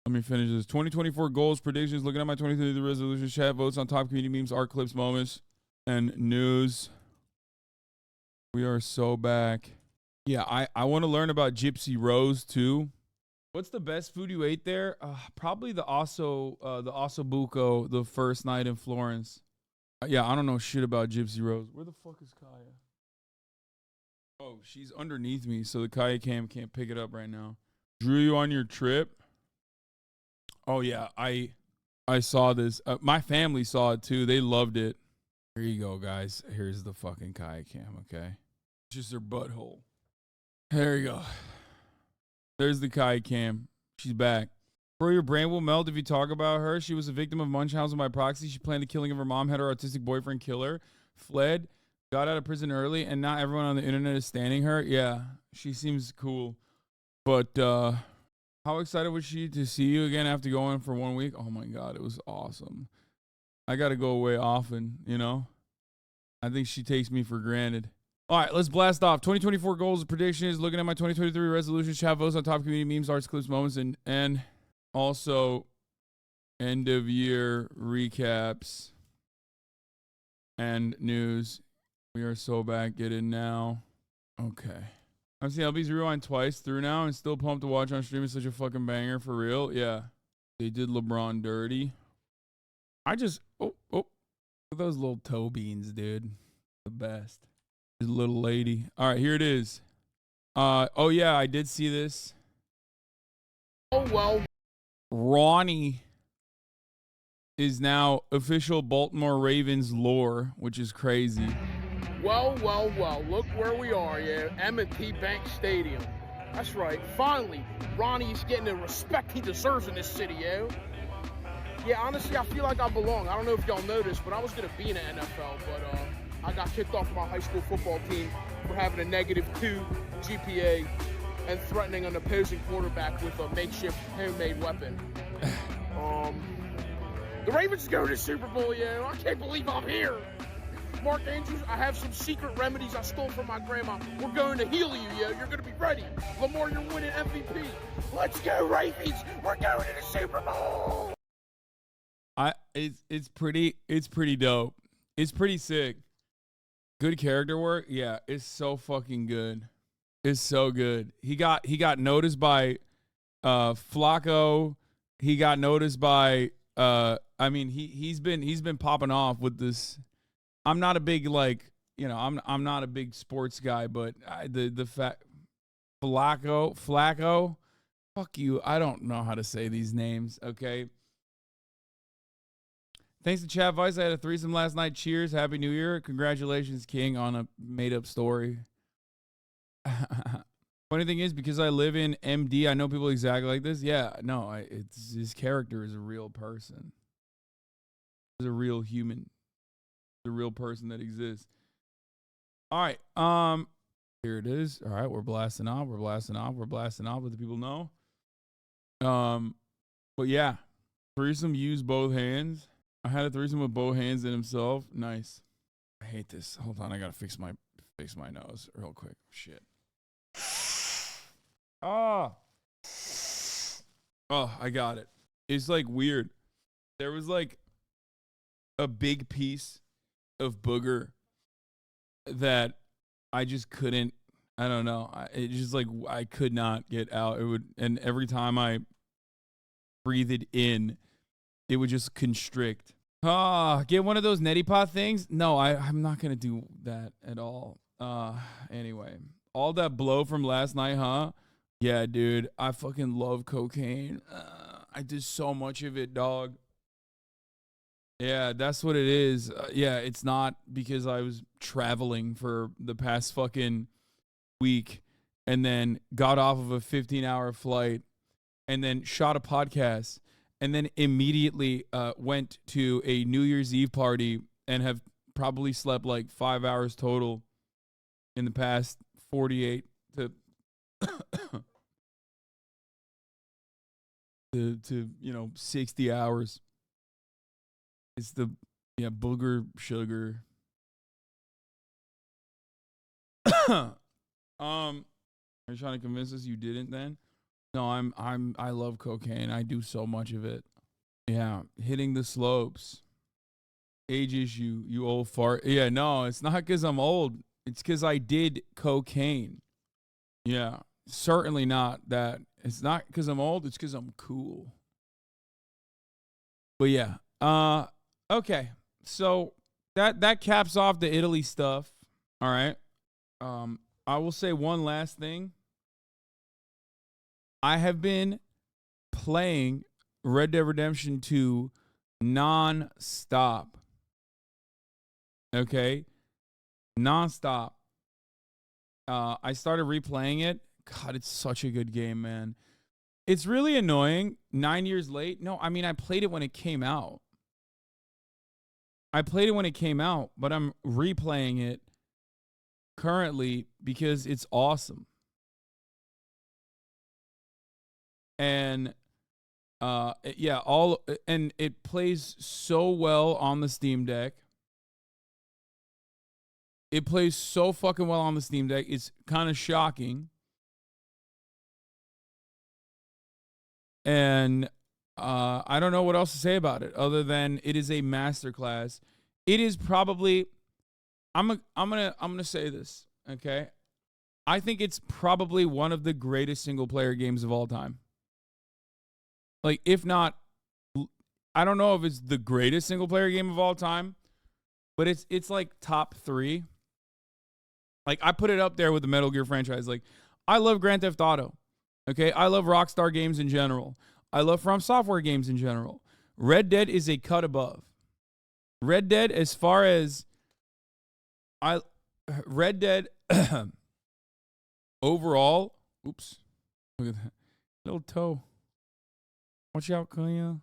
Let me finish this. 2024 goals, predictions. Looking at my 2023 resolutions, chat, votes on top community memes, art clips, moments, and news. We are so back. Yeah, I want to learn about Gypsy Rose too. What's the best food you ate there? Probably the ossobuco the first night in Florence. Yeah, I don't know shit about Gypsy Rose. Where the fuck is Kaya? Oh, she's underneath me, so the Kaya cam can't pick it up right now. Drew you on your trip? Oh yeah, I saw this. My family saw it too. They loved it. Here you go, guys. Here's the fucking Kaya cam, okay? Just her butthole. There you go. There's the Kaya cam. She's back. Bro, your brain will melt if you talk about her. She was a victim of Munchausen by proxy. She planned the killing of her mom, had her autistic boyfriend kill her, fled, got out of prison early, and now everyone on the internet is standing her. Yeah, she seems cool. But how excited was she to see you again after going for 1 week? Oh my God, it was awesome. I got to go away often, you know? I think she takes me for granted. All right, let's blast off. 2024 goals and predictions. Looking at my 2023 resolutions, chat votes on top community memes, arts, clips, moments, and also end of year recaps and news. We are so back. Get in now. Okay. I've seen LB's Rewind twice through now and still pumped to watch on stream. It's such a fucking banger for real. Yeah. They did LeBron dirty. Look at those little toe beans, dude. The best. His little lady. All right, here it is. Oh yeah, I did see this. Oh well. Ronnie is now official Baltimore Ravens lore, which is crazy. Well. Look where we are, yeah. M&T Bank Stadium. That's right. Finally, Ronnie's getting the respect he deserves in this city, yo. Yeah, honestly, I feel like I belong. I don't know if y'all noticed, but I was going to be in the NFL, but I got kicked off my high school football team for having a -2 GPA and threatening an opposing quarterback with a makeshift homemade weapon. The Ravens go to the Super Bowl, yo. I can't believe I'm here. Mark Andrews, I have some secret remedies I stole from my grandma. We're going to heal you, yo. You're going to be ready. Lamar, you're winning MVP. Let's go, Ravens. We're going to the Super Bowl. It's pretty dope. It's pretty sick. Good character work. Yeah, it's so fucking good. It's so good. He got noticed by Flacco. He got noticed by he's been popping off with this. I'm not a big I'm not a big sports guy, but the fact Flacco, fuck you. I don't know how to say these names, okay? Thanks to Chat Vice. I had a threesome last night. Cheers. Happy New Year. Congratulations, King, on a made-up story. Funny thing is, because I live in MD, I know people exactly like this. Yeah, no, it's his character is a real person. He's a real human. He's a real person that exists. All right. Here it is. All right, we're blasting off. We're blasting off. We're blasting off. Let the people know. But yeah, threesome use both hands. I had a threesome with both hands and himself. Nice. I hate this. Hold on, I gotta fix my nose real quick. Shit. Oh, I got it. It's like weird. There was like a big piece of booger that I just couldn't. I don't know. It just like I could not get out. It would, and every time I breathed it in, it would just constrict. Get one of those neti pot things? No, I'm not gonna do that at all. Anyway, all that blow from last night, huh? Yeah, dude, I fucking love cocaine. I did so much of it, dog. Yeah, that's what it is. Yeah, it's not because I was traveling for the past fucking week and then got off of a 15-hour flight and then shot a podcast and then immediately went to a New Year's Eve party and have probably slept like 5 hours total in the past 48 to 60 hours. It's the booger sugar. Are you trying to convince us you didn't then? No, I love cocaine. I do so much of it. Yeah, hitting the slopes. Age issue, you old fart. Yeah, no, it's not because I'm old. It's because I did cocaine. Yeah, certainly not that. It's not because I'm old. It's because I'm cool. But yeah, okay. So that caps off the Italy stuff. All right. I will say one last thing. I have been playing Red Dead Redemption 2 non-stop. Okay? Non-stop. I started replaying it. God, it's such a good game, man. It's really annoying. 9 years late. No, I mean, I played it when it came out. But I'm replaying it currently because it's awesome. And yeah, and it plays so well on the Steam Deck. It plays so fucking well on the Steam Deck. It's kind of shocking. And I don't know what else to say about it other than it is a masterclass. It is probably I'm gonna say this, okay? I think it's probably one of the greatest single player games of all time. Like, if not, I don't know if it's the greatest single player game of all time, but it's like top 3. Like, I put it up there with the Metal Gear franchise. Like, I love Grand Theft Auto. Okay, I love Rockstar games in general. I love From Software games in general. Red Dead is a cut above. Red Dead, as far as Red Dead overall. Oops, look at that little toe. Watch out, Kaya.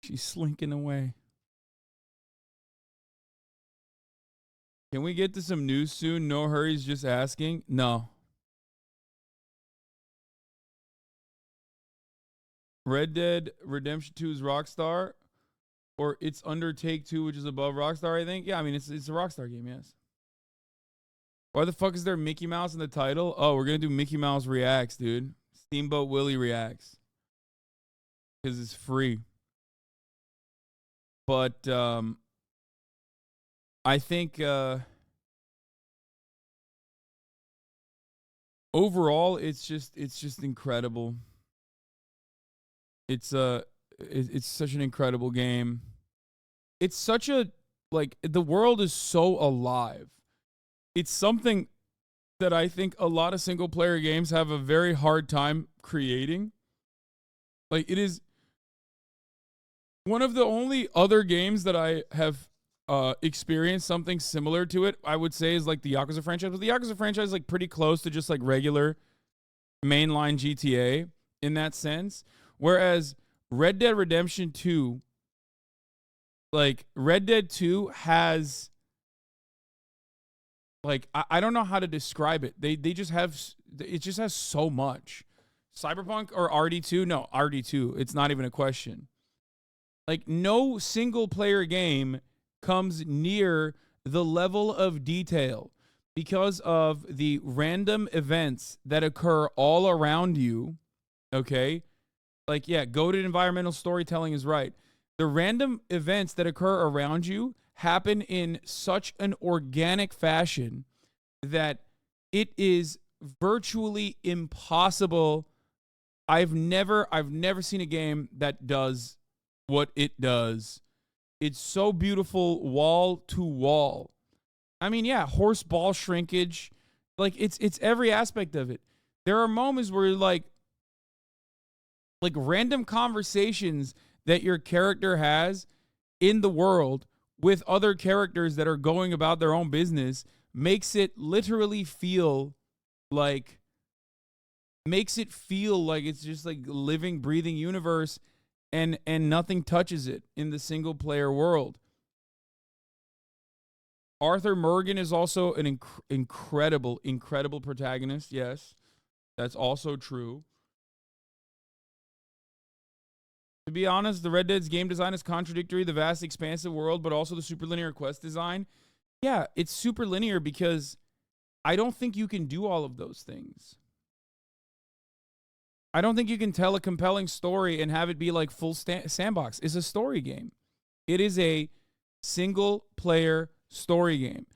She's slinking away. Can we get to some news soon? No hurries, just asking. No. Red Dead Redemption 2 is Rockstar, or it's under Take Two, which is above Rockstar, I think. Yeah, I mean, it's a Rockstar game, yes. Why the fuck is there Mickey Mouse in the title? Oh, we're going to do Mickey Mouse Reacts, dude. Steamboat Willie Reacts. Because it's free. But I think overall it's just incredible. It's such an incredible game. It's such a, like, the world is so alive. It's something that I think a lot of single player games have a very hard time creating. Like, it is one of the only other games that I have experienced something similar to it, I would say, is like the Yakuza franchise. But the Yakuza franchise is like pretty close to just like regular mainline GTA in that sense. Whereas Red Dead Redemption 2, like, Red Dead 2 has, like, I don't know how to describe it. They just have, it just has so much. Cyberpunk or RD2? No, RD2. It's not even a question. Like, no single player game comes near the level of detail because of the random events that occur all around you. Okay? Like, yeah, goated environmental storytelling is right. The random events that occur around you happen in such an organic fashion that it is virtually impossible. I've never seen a game that does what it does. It's so beautiful wall to wall. I mean, yeah, horse ball shrinkage. Like, it's every aspect of it. There are moments where, like random conversations that your character has in the world with other characters that are going about their own business makes it literally feel like it's just like a living, breathing universe, and nothing touches it in the single player world. Arthur Morgan is also an incredible protagonist. Yes, that's also true. To be honest, the Red Dead's game design is contradictory. The vast, expansive world, but also the super linear quest design. Yeah, it's super linear because I don't think you can do all of those things. I don't think you can tell a compelling story and have it be like full sandbox. It's a story game. It is a single-player story game.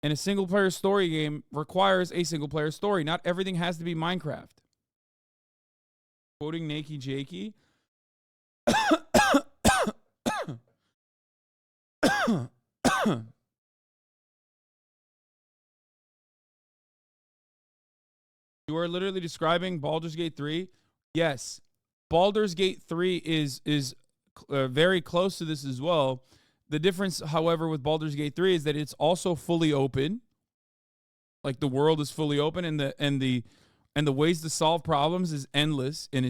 And a single-player story game requires a single-player story. Not everything has to be Minecraft. Quoting Nakey Jakey. You are literally describing Baldur's Gate 3? Yes. Baldur's Gate 3 is very close to this as well. The difference, however, with Baldur's Gate 3 is that it's also fully open. Like the world is fully open, and the ways to solve problems is endless, and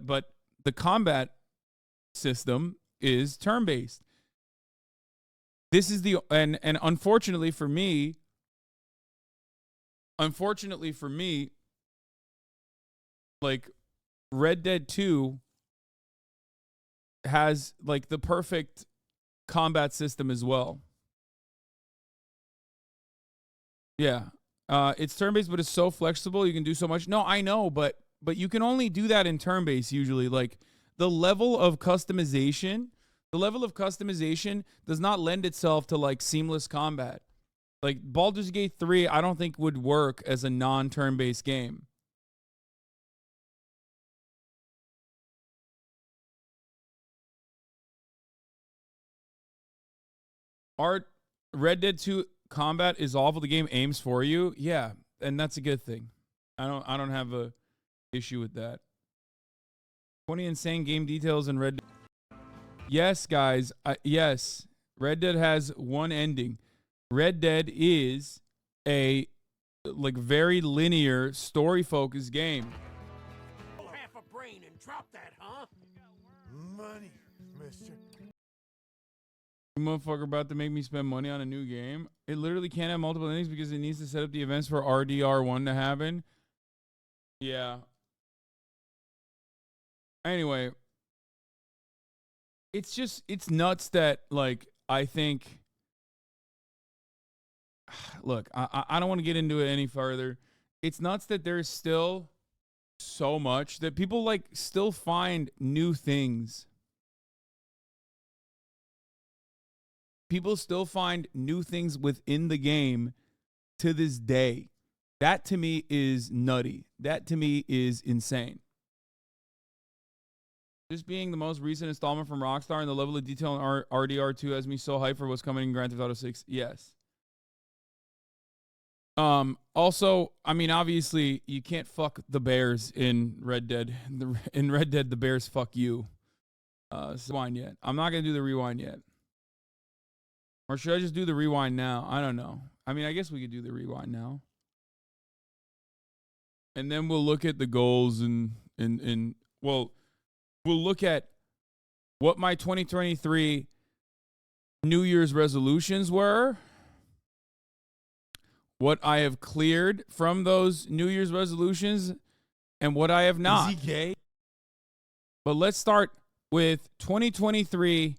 but the combat system is turn-based. This is and unfortunately for me, like Red Dead 2 has like the perfect combat system as well. Yeah. It's turn-based, but it's so flexible. You can do so much. No, I know, but you can only do that in turn-based usually. Like the level of customization does not lend itself to like seamless combat. Like Baldur's Gate 3, I don't think would work as a non-turn-based game. Red Dead 2 combat is awful. The game aims for you. Yeah, and that's a good thing. I don't have a issue with that. 20 insane game details in Red Dead. Yes, guys. Yes. Red Dead has one ending. Red Dead is a like very linear story-focused game. Half a brain and drop that, huh? Money, mister. Motherfucker about to make me spend money on a new game. It literally can't have multiple endings because it needs to set up the events for RDR1 to happen. Yeah. Anyway, it's nuts that like I think. Look, I don't want to get into it any further. It's nuts that there's still so much that people like still find new things. People still find new things within the game to this day. That to me is nutty. That to me is insane. This being the most recent installment from Rockstar and the level of detail in RDR2 has me so hyped for what's coming in Grand Theft Auto 6. Yes. Also, I mean, obviously, you can't fuck the bears in Red Dead. In Red Dead, the bears fuck you. Rewind yet. I'm not going to do the rewind yet. Or should I just do the rewind now? I don't know. I mean, I guess we could do the rewind now. And then we'll look at the goals and well, we'll look at what my 2023 New Year's resolutions were. What I have cleared from those New Year's resolutions and what I have not. Is he gay? But let's start with 2023,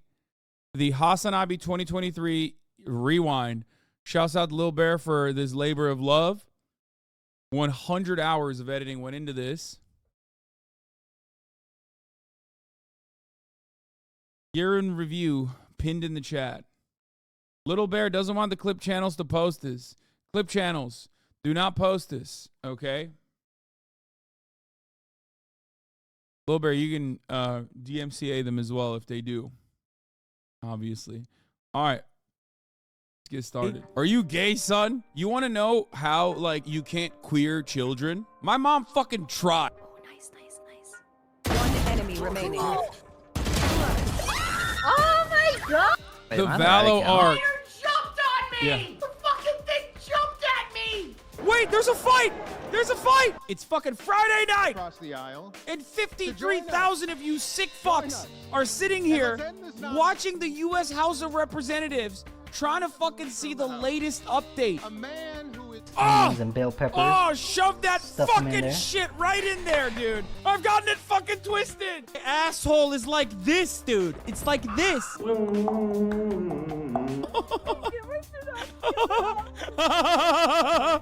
the Hasanabi 2023 rewind. Shouts out to Lil Bear for this labor of love. 100 hours of editing went into this. Year in review pinned in the chat. Little Bear doesn't want the clip channels to post this. Clip channels, do not post this, okay? Lil Bear, you can DMCA them as well if they do, obviously. All right, let's get started. Are you gay, son? You want to know how, like, you can't queer children? My mom fucking tried. Oh, nice. One enemy remaining. Oh my god! The Valo arc. Jumped on me! Yeah. The fucking thing jumped at me! Wait, there's a fight! There's a fight! It's fucking Friday night! Across the aisle. And 53,000 of you sick fucks are sitting here watching the U.S. House of Representatives trying to fucking see the latest update. A man who is Oh! and bell peppers. Oh, shove that Stuff 'em in fucking there. shit right in there, dude. I've gotten it fucking twisted. The asshole is like this, dude. It's like this.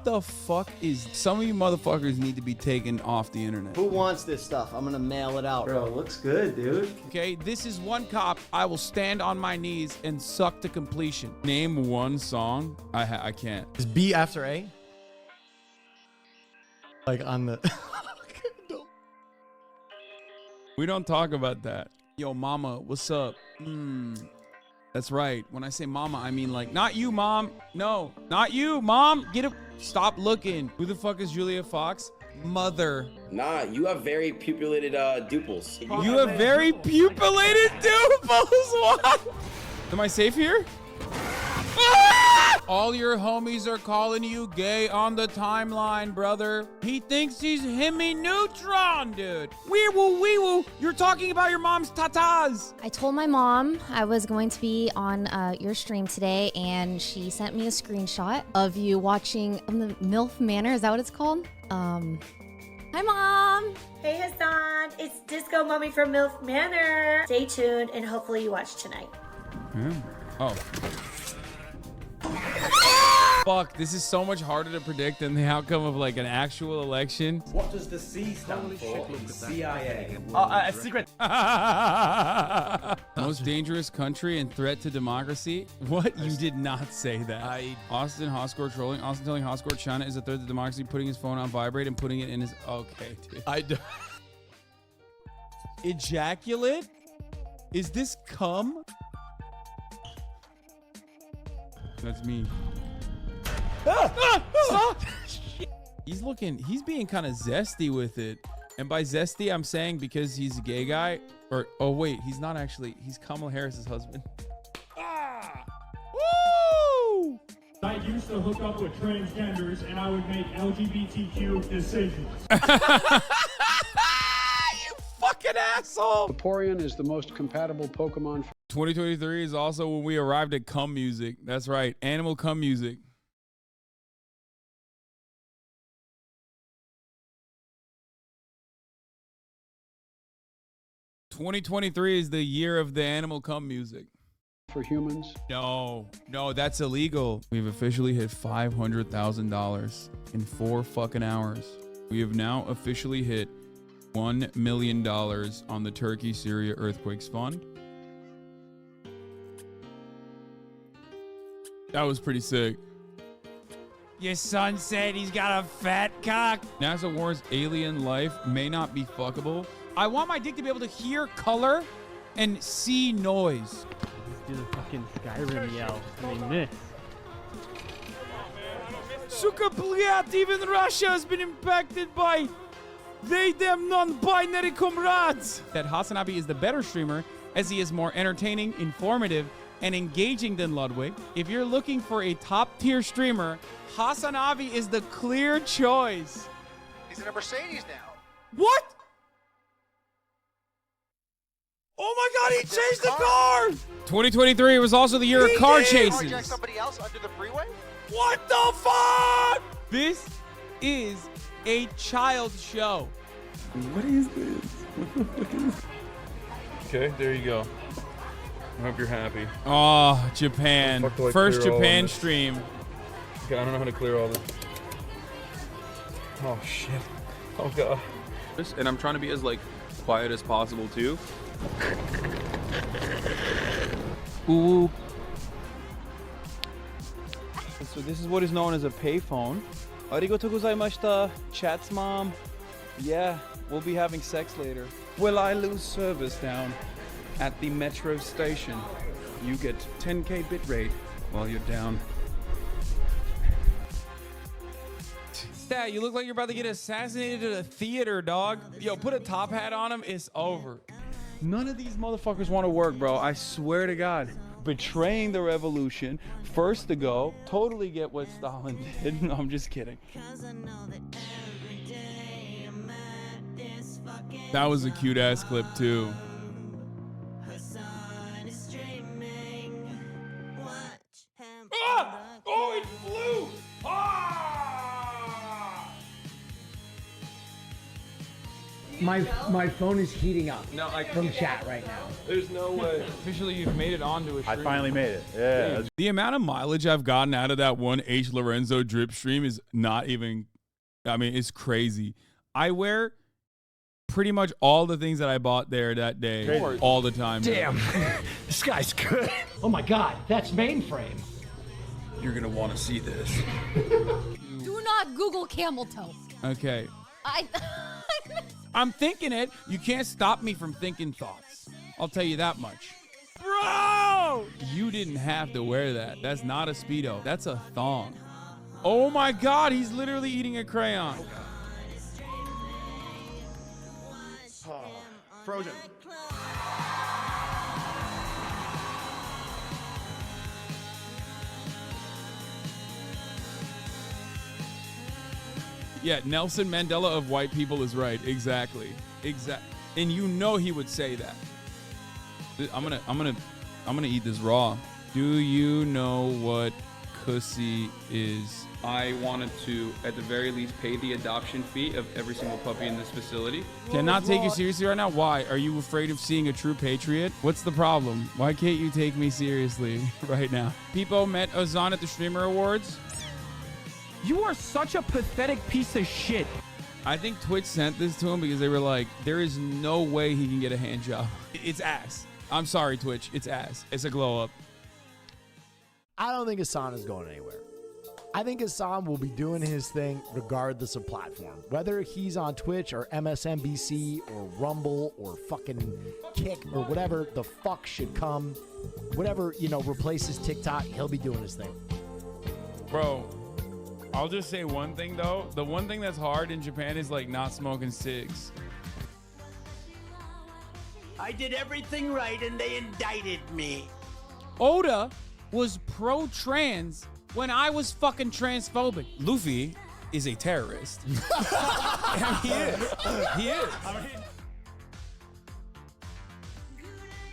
The fuck is... Some of you motherfuckers need to be taken off the internet. Who wants this stuff? I'm gonna mail it out. Bro, it looks good, dude. Okay, this is one cop I will stand on my knees and suck to completion. Name one song. I can't. Is B after A? Like on the... We don't talk about that. Yo, mama, what's up? That's right. When I say mama, I mean like, not you, mom. No, not you, mom. Get up. Stop looking. Who the fuck is Julia Fox? Mother. Nah, you have very pupillated duples. You have very pupillated duples. What? Am I safe here? Ah! All your homies are calling you gay on the timeline, brother. He thinks he's Hemi Neutron, dude. Wee woo, wee woo. You're talking about your mom's tatas. I told my mom I was going to be on your stream today, and she sent me a screenshot of you watching the MILF Manor. Is that what it's called? Hi, Mom. Hey Hassan, it's Disco Mommy from MILF Manor. Stay tuned and hopefully you watch tonight. Oh. Fuck, this is so much harder to predict than the outcome of like an actual election. What does the C stand for? CIA. a secret. Most dangerous country and threat to democracy? What? You did not say that. Austin Hoscore trolling. Austin telling Hoscore China is a threat to democracy, putting his phone on vibrate and putting it in his... Okay, dude. I don't... Ejaculate? Is this cum? That's me. Stop! He's being kind of zesty with it. And by zesty, I'm saying because he's a gay guy. Or, oh wait, he's not actually. He's Kamala Harris's husband. Woo! I used to hook up with transgenders and I would make LGBTQ decisions. You fucking asshole! Vaporeon is the most compatible Pokemon. 2023 is also when we arrived at cum music. That's right, animal cum music. '23 is the year of the animal cum music. For humans? No, that's illegal. We've officially hit $500,000 in 4 fucking hours. We have now officially hit $1 million on the Turkey-Syria Earthquakes Fund. That was pretty sick. Your son said he's got a fat cock. NASA warns alien life may not be fuckable. I want my dick to be able to hear color and see noise. Do the fucking Skyrim yell. I mean this. Suka Pliat, even Russia has been impacted by they, them, non-binary comrades. That Hasanabi is the better streamer as he is more entertaining, informative, and engaging than Ludwig. If you're looking for a top-tier streamer, Hasanabi is the clear choice. He's in a Mercedes now. What? Oh my God, he chased the car! 2023 was also the year of car chases. Carjack somebody else under the freeway? What the fuck? This is a child show. What is this? Okay, there you go. I hope you're happy. Oh, Japan. First Japan stream. Okay, I don't know how to clear all this. Oh, shit. Oh, God. And I'm trying to be as, like, quiet as possible, too. Ooh. So this is what is known as a payphone. Arigatou gozaimashita. Chat's mom. Yeah, we'll be having sex later. Will I lose service down at the metro station? You get 10K bitrate while you're down. Dad, you look like you're about to get assassinated at a theater, dog. Yo, put a top hat on him, it's over. None of these motherfuckers want to work, bro. I swear to God. Betraying the revolution, first to go, totally get what Stalin did. No, I'm just kidding. That was a cute ass clip too. Ah! Oh, it flew! Ah! My phone is heating up. No, I from chat right now. There's no way. Officially, you've made it onto a stream. I finally made it. Yeah. The amount of mileage I've gotten out of that one H. Lorenzo drip stream is not even, I mean, it's crazy. I wear pretty much all the things that I bought there that day all the time. Damn, this guy's good. Oh my God, that's mainframe. You're gonna want to see this. Do not Google camel toe. Okay. I'm thinking it. You can't stop me from thinking thoughts. I'll tell you that much. Bro! You didn't have to wear that. That's not a Speedo. That's a thong. Oh my God, he's literally eating a crayon. Frozen. Yeah, Nelson Mandela of white people is right. Exactly. And you know he would say that. I'm gonna eat this raw. Do you know what cussy is? I wanted to, at the very least, pay the adoption fee of every single puppy in this facility. Cannot take you seriously right now. Why? Are you afraid of seeing a true patriot? What's the problem? Why can't you take me seriously right now? People met Ozan at the Streamer Awards. You are such a pathetic piece of shit. I think Twitch sent this to him because they were like, there is no way he can get a hand job. It's ass. I'm sorry, Twitch. It's ass. It's a glow up. I don't think Hasan is going anywhere. I think Hasan will be doing his thing regardless of platform. Whether he's on Twitch or MSNBC or Rumble or fucking Kick or whatever the fuck should come. Whatever, replaces TikTok, he'll be doing his thing. Bro, I'll just say one thing though. The one thing that's hard in Japan is like not smoking cigs. I did everything right and they indicted me. Oda was pro-trans when I was fucking transphobic. Luffy is a terrorist. He is. He is.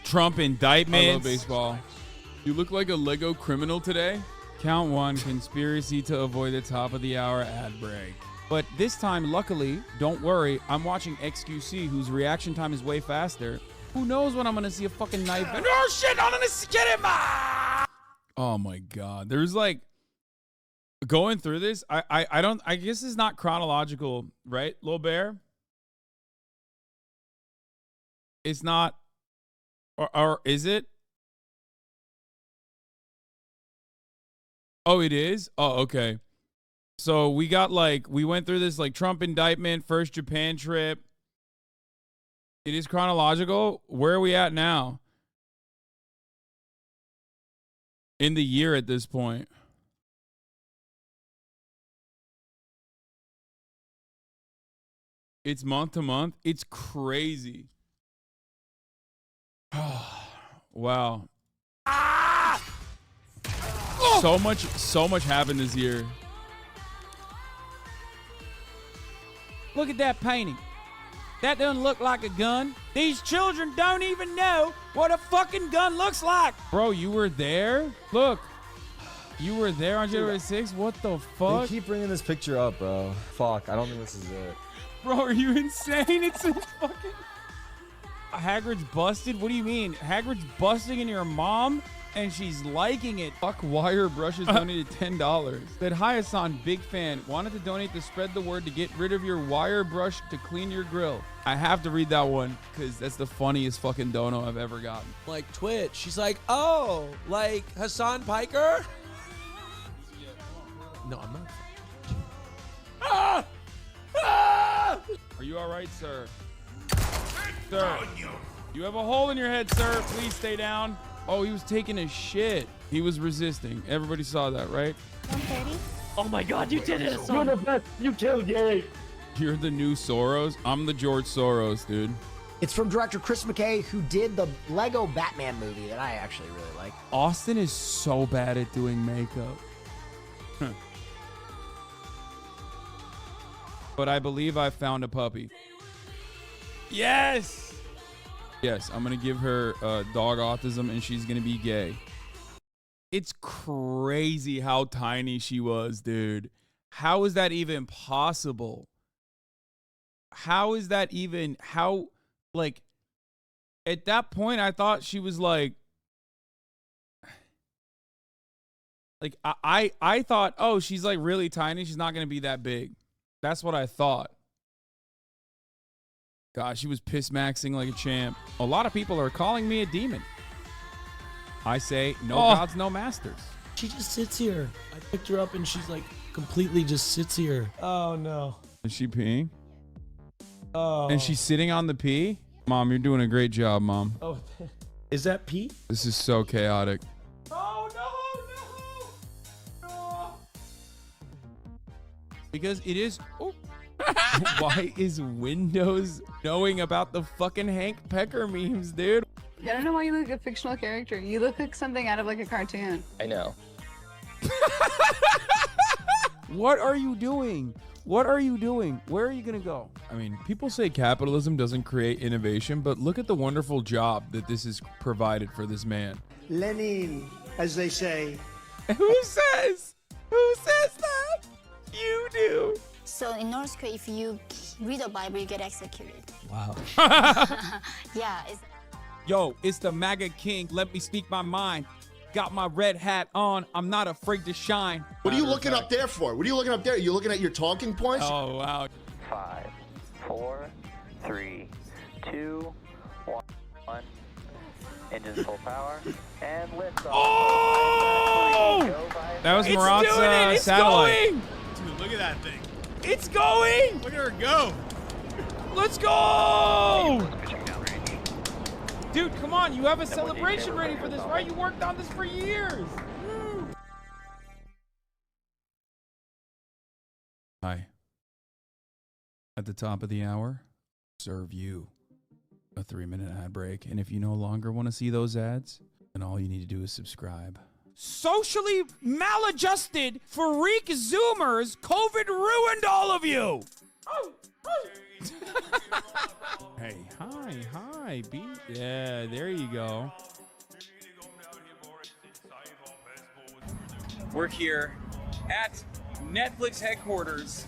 Trump indictments. I love baseball. You look like a Lego criminal today. Count one, conspiracy to avoid the top of the hour ad break. But this time, luckily, don't worry, I'm watching XQC, whose reaction time is way faster. Who knows when I'm gonna see a fucking knife? And oh shit, I'm gonna get him! Oh my God. There's like, going through this, I guess it's not chronological, right, Lil Bear? It's not, or is it? Oh, it is? Oh, okay. So we went through this like Trump indictment, first Japan trip. It is chronological. Where are we at now? In the year at this point. It's month to month. It's crazy. Wow. So much happened this year. Look at that painting. That doesn't look like a gun. These children don't even know what a fucking gun looks like. Bro, you were there? Look. You were there on January 6th? What the fuck? They keep bringing this picture up, bro. Fuck, I don't think this is it. Bro, are you insane? It's a fucking... Hagrid's busted? What do you mean? Hagrid's busting in your mom? And she's liking it. Fuck Wire Brushes donated $10. Said, hi Hasan, big fan. Wanted to donate to spread the word to get rid of your wire brush to clean your grill. I have to read that one because that's the funniest fucking dono I've ever gotten. Like Twitch. She's like, oh, like Hasan Piker? No, I'm not. Ah! Ah! Are you all right, sir? Sir, you have a hole in your head, sir. Please stay down. Oh, he was taking a shit. He was resisting. Everybody saw that, right? 130. Oh my God, you did it, Hasan. You're the best. You killed Ye. You're the new Soros. I'm the George Soros, dude. It's from director Chris McKay, who did the Lego Batman movie that I actually really like. Austin is so bad at doing makeup. But I believe I found a puppy. Yes! Yes, I'm going to give her dog autism and she's going to be gay. It's crazy how tiny she was, dude. How is that even possible? how is that even, how, like, at that point, I thought she was like I thought, oh, she's like really tiny. She's not going to be that big. That's what I thought. God, she was piss maxing like a champ. A lot of people are calling me a demon. I say, no gods, no masters. She just sits here. I picked her up and she's like completely just sits here. Oh no. Is she peeing? Oh. And she's sitting on the pee? Mom, you're doing a great job, Mom. Oh, is that pee? This is so chaotic. Oh no. Because it is. Oh. Why is Windows knowing about the fucking Hank Pecker memes, dude? I don't know why you look like a fictional character. You look like something out of like a cartoon. I know. What are you doing? What are you doing? Where are you going to go? I mean, people say capitalism doesn't create innovation, but look at the wonderful job that this has provided for this man. Lenin, as they say. Who says? Who says that? You do. So in North Korea, if you read the Bible, you get executed. Wow. Yeah. Yo, it's the MAGA king. Let me speak my mind. Got my red hat on. I'm not afraid to shine. What are you looking up there for? What are you looking up there? Are you looking at your talking points? Oh, wow. 5, 4, 3, 2, 1. Engines full power and lift off. Oh! That was Marat's satellite. Dude, look at that thing. It's going! Look at her go. Let's go! Dude, come on. You have a celebration ready for this, right? You worked on this for years. Woo. Hi. At the top of the hour, serve you a 3-minute ad break. And if you no longer want to see those ads, then all you need to do is subscribe. Socially maladjusted freak Zoomers, COVID ruined all of you. Hey, hi, B. Yeah, there you go. We're here at Netflix headquarters.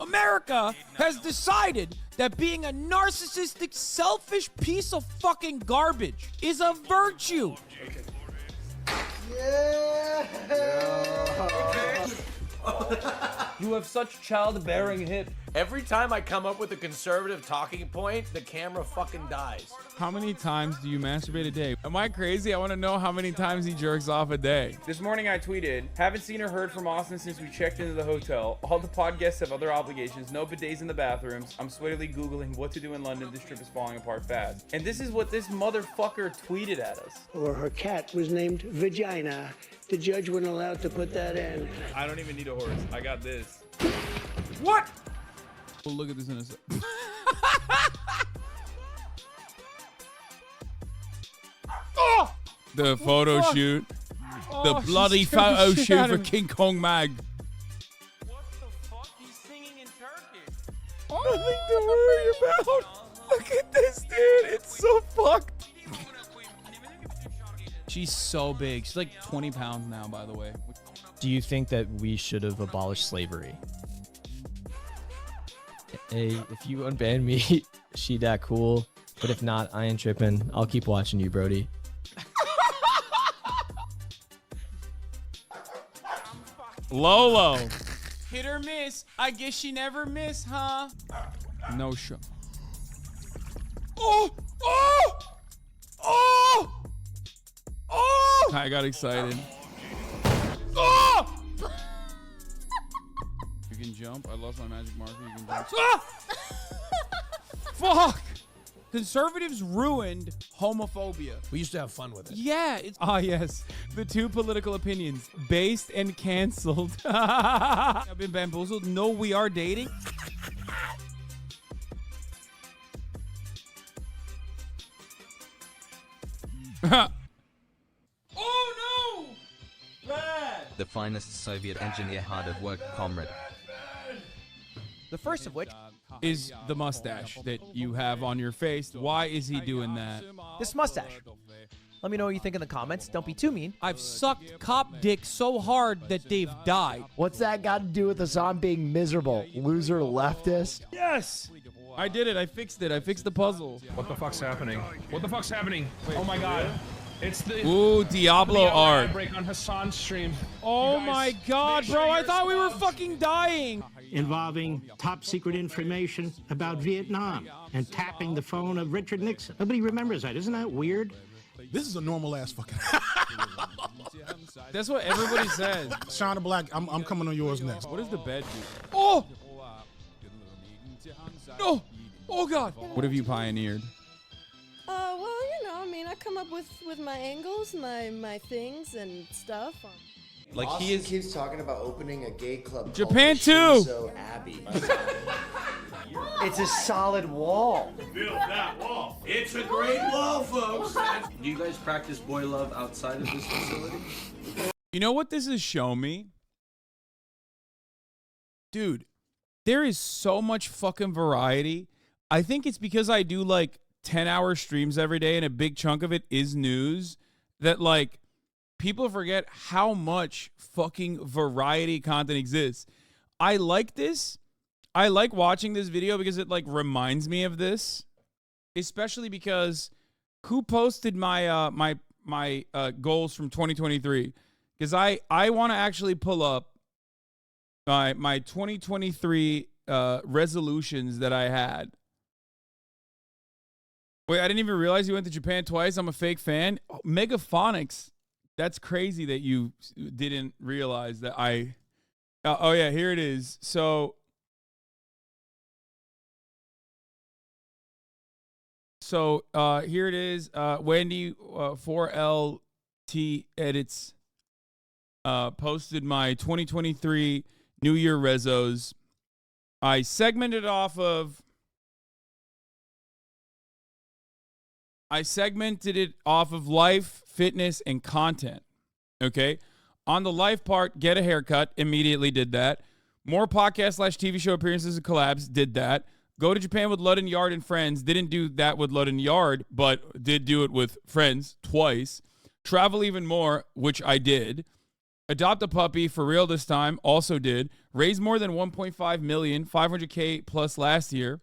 America has decided that being a narcissistic, selfish piece of fucking garbage is a virtue. You have such childbearing hip. Every time I come up with a conservative talking point, the camera fucking dies. How many times do you masturbate a day? Am I crazy? I want to know how many times he jerks off a day. This morning I tweeted, haven't seen or heard from Austin since we checked into the hotel. All the pod guests have other obligations, no bidets in the bathrooms. I'm sweatily Googling what to do in London. This trip is falling apart fast. And this is what this motherfucker tweeted at us. Or her cat was named Vagina. The judge wasn't allowed to put that in. I don't even need a horse. I got this. What? We'll look at this in a sec. Oh! The photo shoot. The bloody photo shoot for King Kong Mag. What the fuck? He's singing in Turkish. Nothing to worry about. Look at this, dude. It's so fucked. She's so big. She's like 20 pounds now, by the way. Do you think that we should have abolished slavery? Hey, if you unban me, she that cool. But if not, I ain't tripping. I'll keep watching you, Brody. Lolo. Hit or miss. I guess she never miss, huh? No show. Oh! Oh! Oh! Oh! I got excited. Oh! You can jump. I lost my magic marker. You can jump. Ah! Fuck! Conservatives ruined homophobia. We used to have fun with it. Yeah. Yes. The two political opinions, based and canceled. I've been bamboozled. No, we are dating. Oh no! Bad. The finest Soviet engineer hard at work, comrade. The first of which is the mustache that you have on your face. Why is he doing that? this mustache. Let me know what you think in the comments. Don't be too mean. I've sucked cop dick so hard that they've died. What's that got to do with Hassan being miserable? Loser leftist? Yes! I did it. I fixed it. I fixed the puzzle. What the fuck's happening? What the fuck's happening? Oh my god. It's the Ooh, Diablo art. Break on Hassan's stream. Oh my god, bro. I thought we were fucking dying. Involving top secret information about Vietnam and tapping the phone of Richard Nixon. Nobody remembers that. Isn't that weird? This is a normal ass fucking. That's what everybody says. Shonda Black, I'm coming on yours next. What does the bed do? Oh! No! Oh god! What have you pioneered? Well, you know, I mean, I come up with my angles, my things and stuff. Like he keeps talking about opening a gay club. Japan called too. Shinzo Abbey. It's a solid wall. Build that wall. It's a great wall, folks. Do you guys practice boy love outside of this facility? You know what this has shown me? Dude, there is so much fucking variety. I think it's because I do like 10-hour streams every day and a big chunk of it is news that like people forget how much fucking variety content exists. I like this. I like watching this video because it like reminds me of this, especially because who posted my my goals from 2023? Because I want to actually pull up my 2023 resolutions that I had. Wait, I didn't even realize you went to Japan twice. I'm a fake fan. Oh, Megaphonics. That's crazy that you didn't realize that I. Oh yeah, here it is. So here it is. Wendy 4LT edits posted my 2023 New Year rezos. I segmented it off of life, fitness, and content. Okay. On the life part, get a haircut. Immediately did that. More podcast/TV show appearances and collabs. Did that. Go to Japan with Ludden Yard and friends. Didn't do that with Ludden Yard, but did do it with friends twice. Travel even more, which I did. Adopt a puppy for real this time. Also did. Raise more than 1.5 million, 500K plus last year.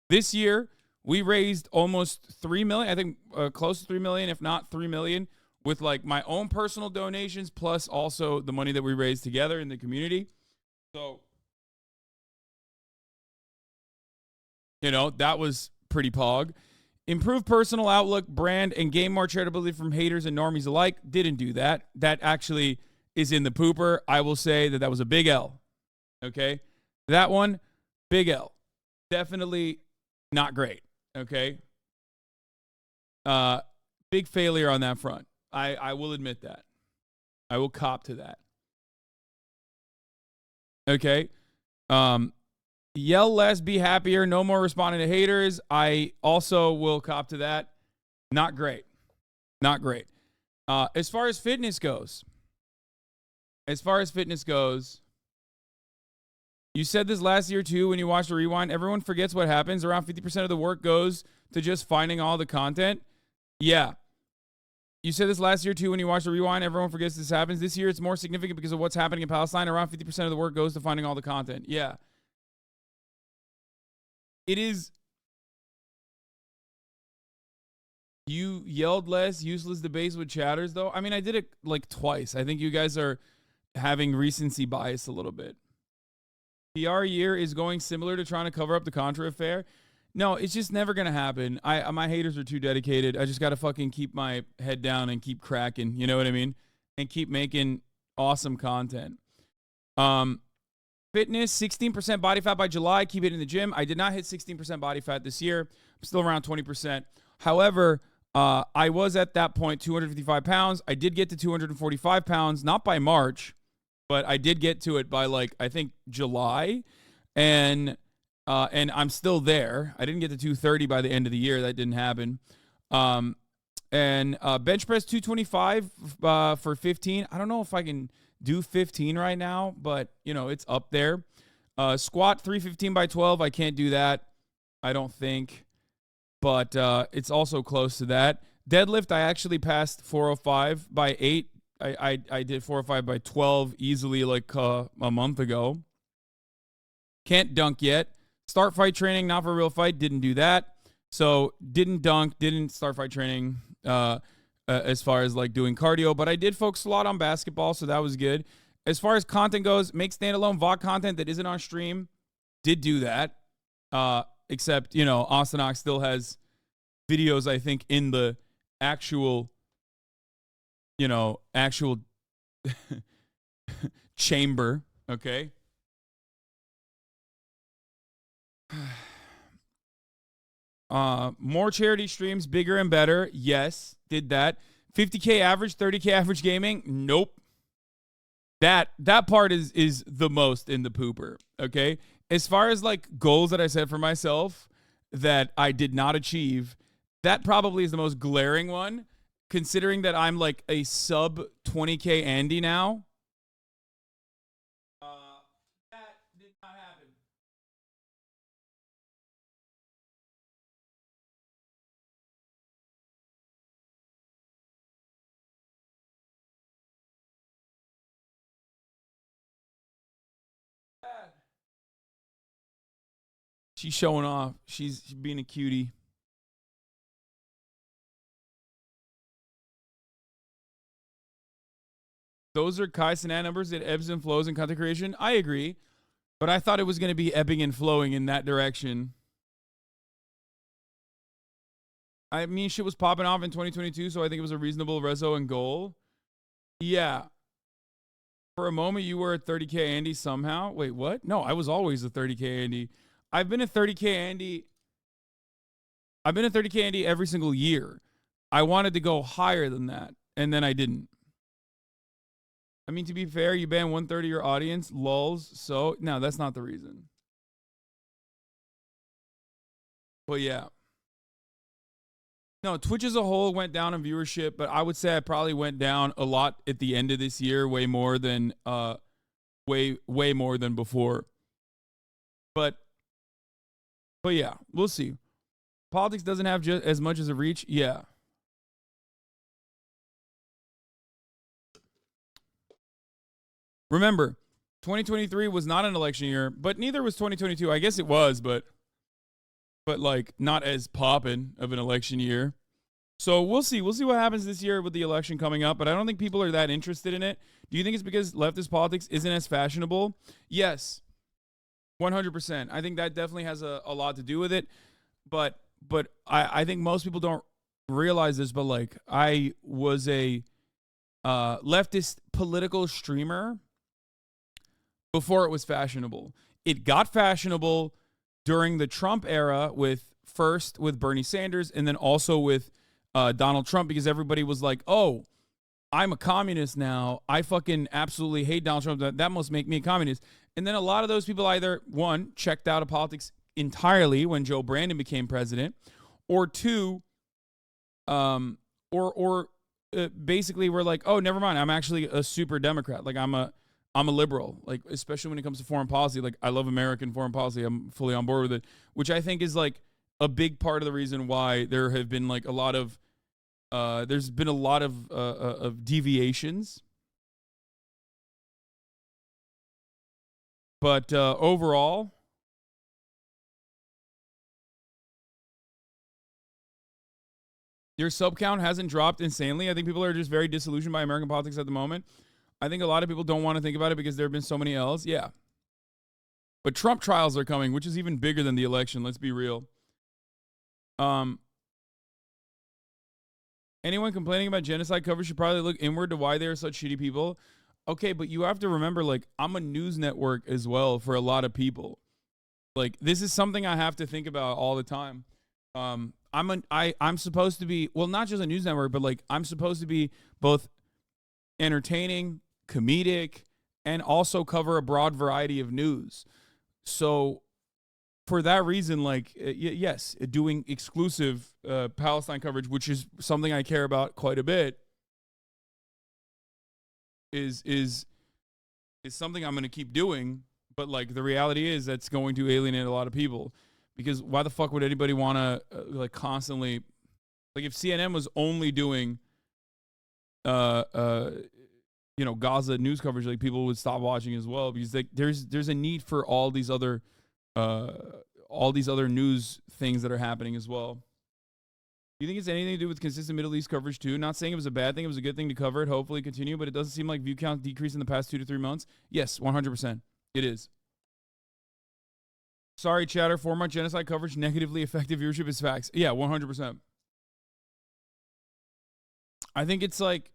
This year, we raised almost 3 million. I think close to 3 million, if not 3 million, with like my own personal donations plus also the money that we raised together in the community. So, you know, that was pretty pog. Improve personal outlook, brand, and gain more charitability from haters and normies alike. Didn't do that. That actually is in the pooper. I will say that was a big L. Okay? That one, big L. Definitely not great. Okay? Big failure on that front. I will admit that. I will cop to that. Okay? Yell less, be happier, no more responding to haters. I also will cop to that. Not great. Not great. As far as fitness goes, you said this last year too when you watched the rewind. Everyone forgets what happens. Around 50% of the work goes to just finding all the content. Yeah. You said this last year too when you watched the rewind. Everyone forgets this happens. This year it's more significant because of what's happening in Palestine. Around 50% of the work goes to finding all the content. Yeah. It is. You yelled less, useless debates with chatters, though. I mean, I did it like twice. I think you guys are having recency bias a little bit. PR year is going similar to trying to cover up the Contra affair. No, it's just never going to happen. My haters are too dedicated. I just got to fucking keep my head down and keep cracking. You know what I mean? And keep making awesome content. Fitness, 16% body fat by July. Keep it in the gym. I did not hit 16% body fat this year. I'm still around 20%. However, I was at that point 255 pounds. I did get to 245 pounds, not by March, but I did get to it by like, I think July. And I'm still there. I didn't get to 230 by the end of the year. That didn't happen. And bench press 225 for 15. I don't know if I can do 15 right now, but, you know, it's up there. Squat 315 by 12. I can't do that, I don't think. But it's also close to that. Deadlift, I actually passed 405 by 8. I did 405 by 12 easily like a month ago. Can't dunk yet. Start fight training, not for a real fight. Didn't do that. So didn't dunk, didn't start fight training as far as like doing cardio. But I did focus a lot on basketball, so that was good. As far as content goes, make standalone VOD content that isn't on stream. Did do that. Except, you know, Austin Ox still has videos, I think, in the actual, you know, actual chamber. Okay. More charity streams, bigger and better. Yes, did that. 50K average, 30K average gaming. Nope. That part is the most in the pooper. Okay. As far as like goals that I set for myself that I did not achieve, that probably is the most glaring one, considering that I'm like a sub 20K Andy now. That did not happen. She's showing off. She's being a cutie. Those are Kai Cenat numbers. It ebbs and flows in content creation. I agree. But I thought it was going to be ebbing and flowing in that direction. I mean, shit was popping off in 2022, so I think it was a reasonable reso and goal. Yeah. For a moment, you were a 30K Andy somehow. Wait, what? No, I was always a 30K Andy. I've been a 30K Andy every single year. I wanted to go higher than that, and then I didn't. I mean, to be fair, you ban 1/3 of your audience, lulls, so no, that's not the reason. But yeah. No, Twitch as a whole went down in viewership, but I would say I probably went down a lot at the end of this year, way more than way more than before. But yeah, we'll see. Politics doesn't have just as much as a reach. Yeah. Remember, 2023 was not an election year, but neither was 2022. I guess it was, but like not as poppin' of an election year. So we'll see. We'll see what happens this year with the election coming up, but I don't think people are that interested in it. Do you think it's because leftist politics isn't as fashionable? Yes. 100%. I think that definitely has a lot to do with it. But I think most people don't realize this, but like I was a leftist political streamer before it was fashionable. It got fashionable during the Trump era first with Bernie Sanders and then also with Donald Trump, because everybody was like, oh, I'm a communist now. I fucking absolutely hate Donald Trump. That must make me a communist. And then a lot of those people either, one, checked out of politics entirely when Joe Brandon became president, or two, basically were like, oh, never mind. I'm actually a super Democrat. Like I'm a liberal, like especially when it comes to foreign policy. Like I love American foreign policy. I'm fully on board with it, which I think is like a big part of the reason why there have been like a lot of there's been a lot of deviations. But overall, your sub count hasn't dropped insanely. I think people are just very disillusioned by American politics at the moment. I think a lot of people don't want to think about it because there have been so many L's. Yeah. But Trump trials are coming, which is even bigger than the election. Let's be real. Anyone complaining about genocide coverage should probably look inward to why they are such shitty people. Okay, but you have to remember, like, I'm a news network as well for a lot of people. Like, this is something I have to think about all the time. I'm supposed to be, well, not just a news network, but like I'm supposed to be both entertaining, comedic, and also cover a broad variety of news. So for that reason, like, yes, doing exclusive Palestine coverage, which is something I care about quite a bit, is something I'm going to keep doing. But like the reality is that's going to alienate a lot of people, because why the fuck would anybody want to like constantly Like if CNN was only doing, Gaza news coverage, like people would stop watching as well, because like there's a need for all these other news things that are happening as well. Do you think it's anything to do with consistent Middle East coverage too? Not saying it was a bad thing. It was a good thing to cover it. Hopefully continue, but it doesn't seem like view count decreased in the past 2 to 3 months. Yes, 100%. It is. Sorry, chatter. 4-month genocide coverage negatively affected viewership is facts. Yeah, 100%. I think it's like,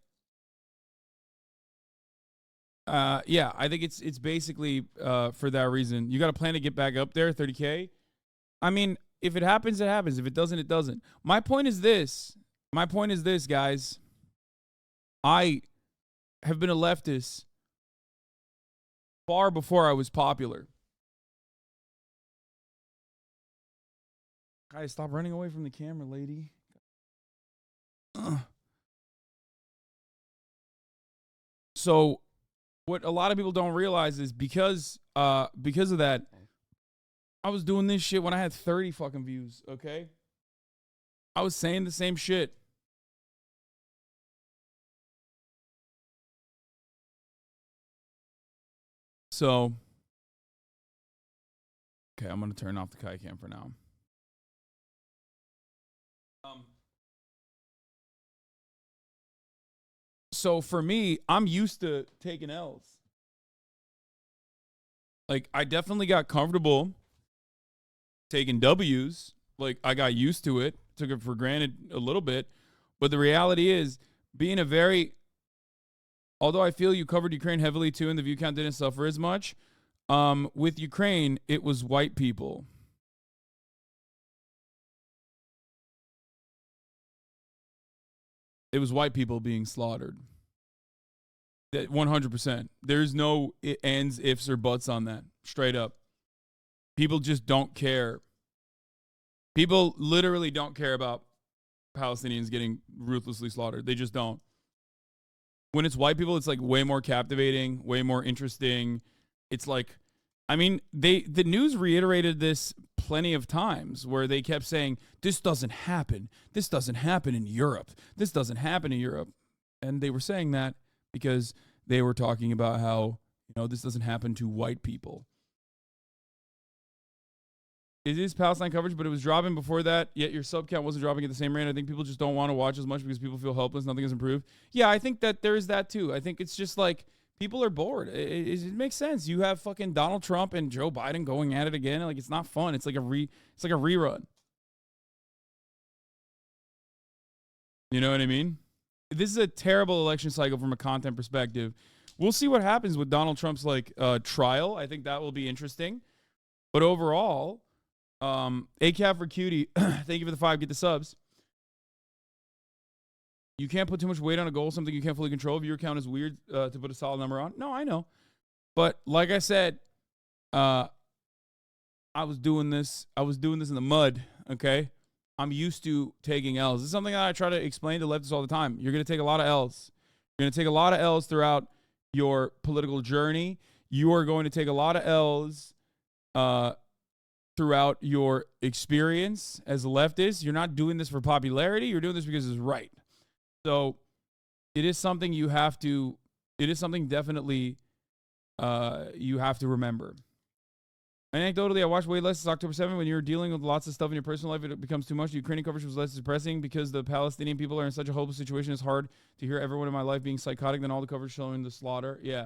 I think it's basically for that reason. You got a plan to get back up there, 30K. I mean, if it happens, it happens. If it doesn't, it doesn't. My point is this, guys. I have been a leftist far before I was popular. Guys, stop running away from the camera, lady. So what a lot of people don't realize is because of that, I was doing this shit when I had 30 fucking views, okay? I was saying the same shit. So, okay, I'm going to turn off the Kai cam for now. So for me, I'm used to taking L's. Like, I definitely got comfortable taking W's. Like, I got used to it, took it for granted a little bit. But the reality is, being a very, although I feel you covered Ukraine heavily too, and the view count didn't suffer as much, with Ukraine, it was white people. It was white people being slaughtered. That 100%. There's no ands, ifs, or buts on that. Straight up. People just don't care. People literally don't care about Palestinians getting ruthlessly slaughtered. They just don't. When it's white people, it's like way more captivating, way more interesting. It's like, I mean, the news reiterated this plenty of times where they kept saying, this doesn't happen. This doesn't happen in Europe. This doesn't happen in Europe. And they were saying that because they were talking about how, this doesn't happen to white people. It is Palestine coverage, but it was dropping before that, yet your sub count wasn't dropping at the same rate. I think people just don't want to watch as much because people feel helpless. Nothing has improved. Yeah, I think that there's that too. I think it's just like people are bored. It makes sense. You have fucking Donald Trump and Joe Biden going at it again. Like, it's not fun. It's like a rerun. You know what I mean? This is a terrible election cycle from a content perspective. We'll see what happens with Donald Trump's trial. I think that will be interesting. But overall, ACAP for Cutie, thank you for the 5. Get the subs. You can't put too much weight on a goal, something you can't fully control. Viewer count is weird to put a solid number on. No, I know. But like I said, I was doing this in the mud, okay? I'm used to taking L's. This is something that I try to explain to leftists all the time. You're going to take a lot of L's. You're going to take a lot of L's throughout your political journey. You are going to take a lot of L's throughout your experience as a leftist. You're not doing this for popularity. You're doing this because it's right. So it is something definitely you have to remember. Anecdotally, I watched way less since October 7th. When you're dealing with lots of stuff in your personal life, it becomes too much. The Ukrainian coverage was less depressing because the Palestinian people are in such a hopeless situation. It's hard to hear everyone in my life being psychotic than all the coverage showing the slaughter. Yeah.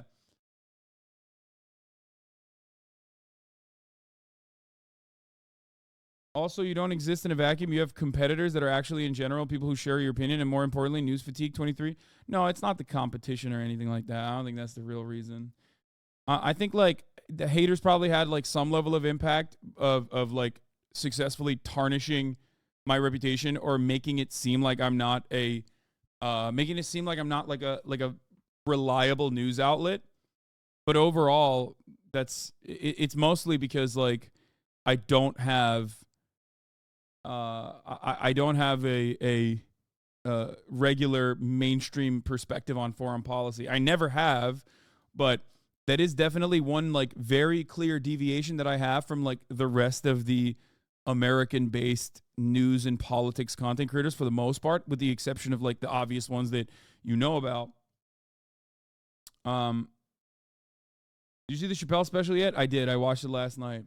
Also, you don't exist in a vacuum. You have competitors that are actually, in general, people who share your opinion. And more importantly, news fatigue 23. No, it's not the competition or anything like that. I don't think that's the real reason. I think the haters probably had some level of impact of successfully tarnishing my reputation or making it seem like I'm not a reliable news outlet. But overall, it's mostly because I don't have I don't have a regular mainstream perspective on foreign policy. I never have, but that is definitely one very clear deviation that I have from the rest of the American-based news and politics content creators for the most part, with the exception of like the obvious ones that you know about. Did you see the Chappelle special yet? I did. I watched it last night.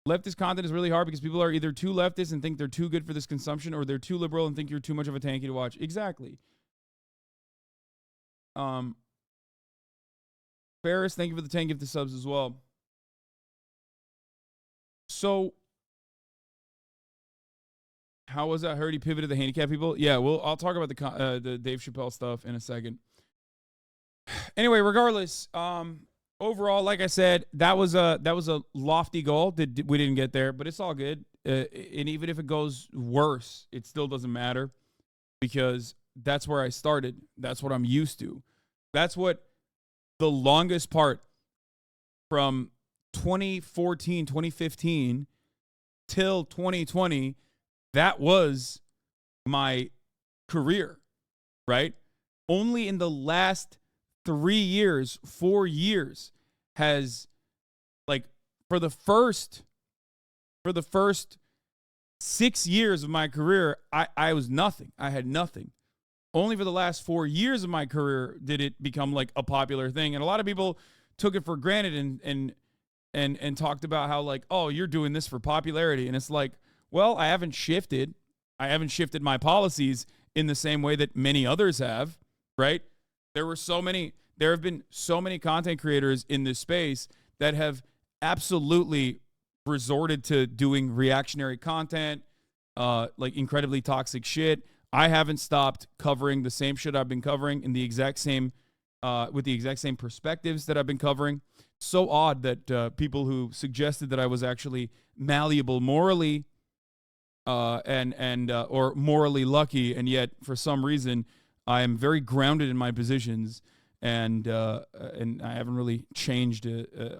Leftist content is really hard because people are either too leftist and think they're too good for this consumption, or they're too liberal and think you're too much of a tanky to watch. Exactly. Ferris, thank you for the 10 gifted subs as well. So, how was that? I heard he pivoted the handicap people. Yeah, well, I'll talk about the Dave Chappelle stuff in a second. Anyway, regardless, overall, like I said, that was a lofty goal that we didn't get there, but it's all good. And even if it goes worse, it still doesn't matter because that's where I started. That's what I'm used to. That's what the longest part from 2014, 2015 till 2020, that was my career, right? Only in the last 3 years, 4 years has, like, for the first 6 years of my career, I was nothing. I had nothing. Only for the last 4 years of my career did it become like a popular thing. And a lot of people took it for granted and talked about how like, oh, you're doing this for popularity. And it's like, well, I haven't shifted. I haven't shifted my policies in the same way that many others have, right? There have been so many content creators in this space that have absolutely resorted to doing reactionary content, like incredibly toxic shit. I haven't stopped covering the same shit I've been covering in the exact same, with the exact same perspectives that I've been covering. So odd that people who suggested that I was actually malleable morally, or morally lucky, and yet for some reason I am very grounded in my positions, and I haven't really changed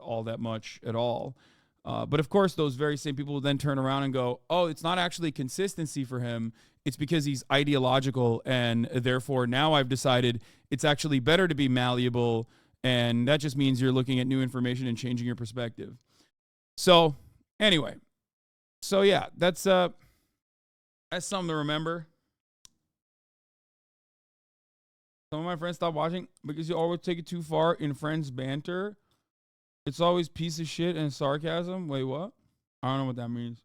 all that much at all. But of course, those very same people will then turn around and go, oh, it's not actually consistency for him. It's because he's ideological, and therefore now I've decided it's actually better to be malleable, and that just means you're looking at new information and changing your perspective. So anyway, so yeah, that's something to remember. Some of my friends stopped watching because you always take it too far in friends' banter. It's always piece of shit and sarcasm. Wait, what? I don't know what that means.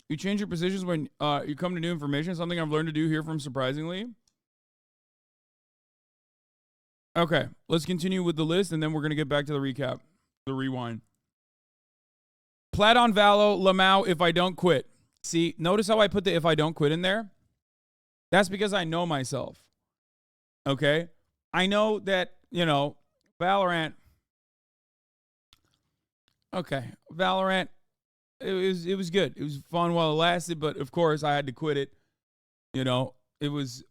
You change your positions when you come to new information. Something I've learned to do here from Surprisingly. Okay, let's continue with the list, and then we're going to get back to the recap, the rewind. Plaid on Valo, Lamau, if I don't quit. See, notice how I put the if I don't quit in there? That's because I know myself. Okay? I know that, Valorant. Okay, Valorant. It was good. It was fun while it lasted, but of course I had to quit it. It was.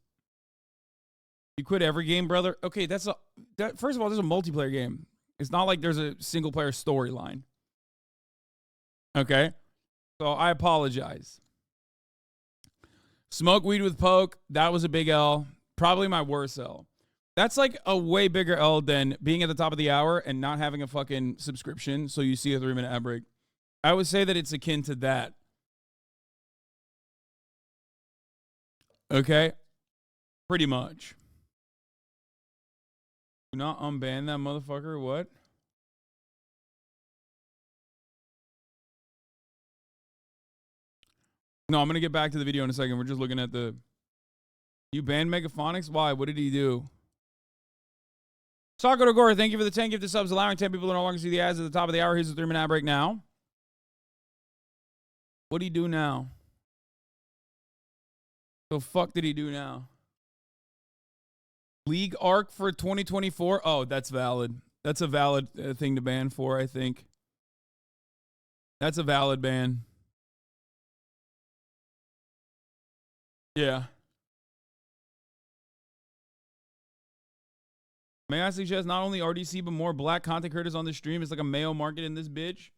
You quit every game, brother. Okay, first of all, there's a multiplayer game. It's not like there's a single player storyline. Okay, so I apologize. Smoke weed with poke. That was a big L. Probably my worst L. That's like a way bigger L than being at the top of the hour and not having a fucking subscription, so you see a 3-minute ad break. I would say that it's akin to that. Okay? Pretty much. Do not unban that motherfucker. What? No, I'm going to get back to the video in a second. We're just looking at the... You banned Megaphonics? Why? What did he do? Sakura Gore, thank you for the 10 gifted subs, allowing 10 people to no longer see the ads at the top of the hour. Here's the 3-minute ad break now. What do you do now? The fuck did he do now? League arc for 2024? Oh, that's valid. That's a valid thing to ban for, I think. That's a valid ban. Yeah. May I suggest not only RDC, but more black content creators on the stream? It's like a mayo market in this bitch.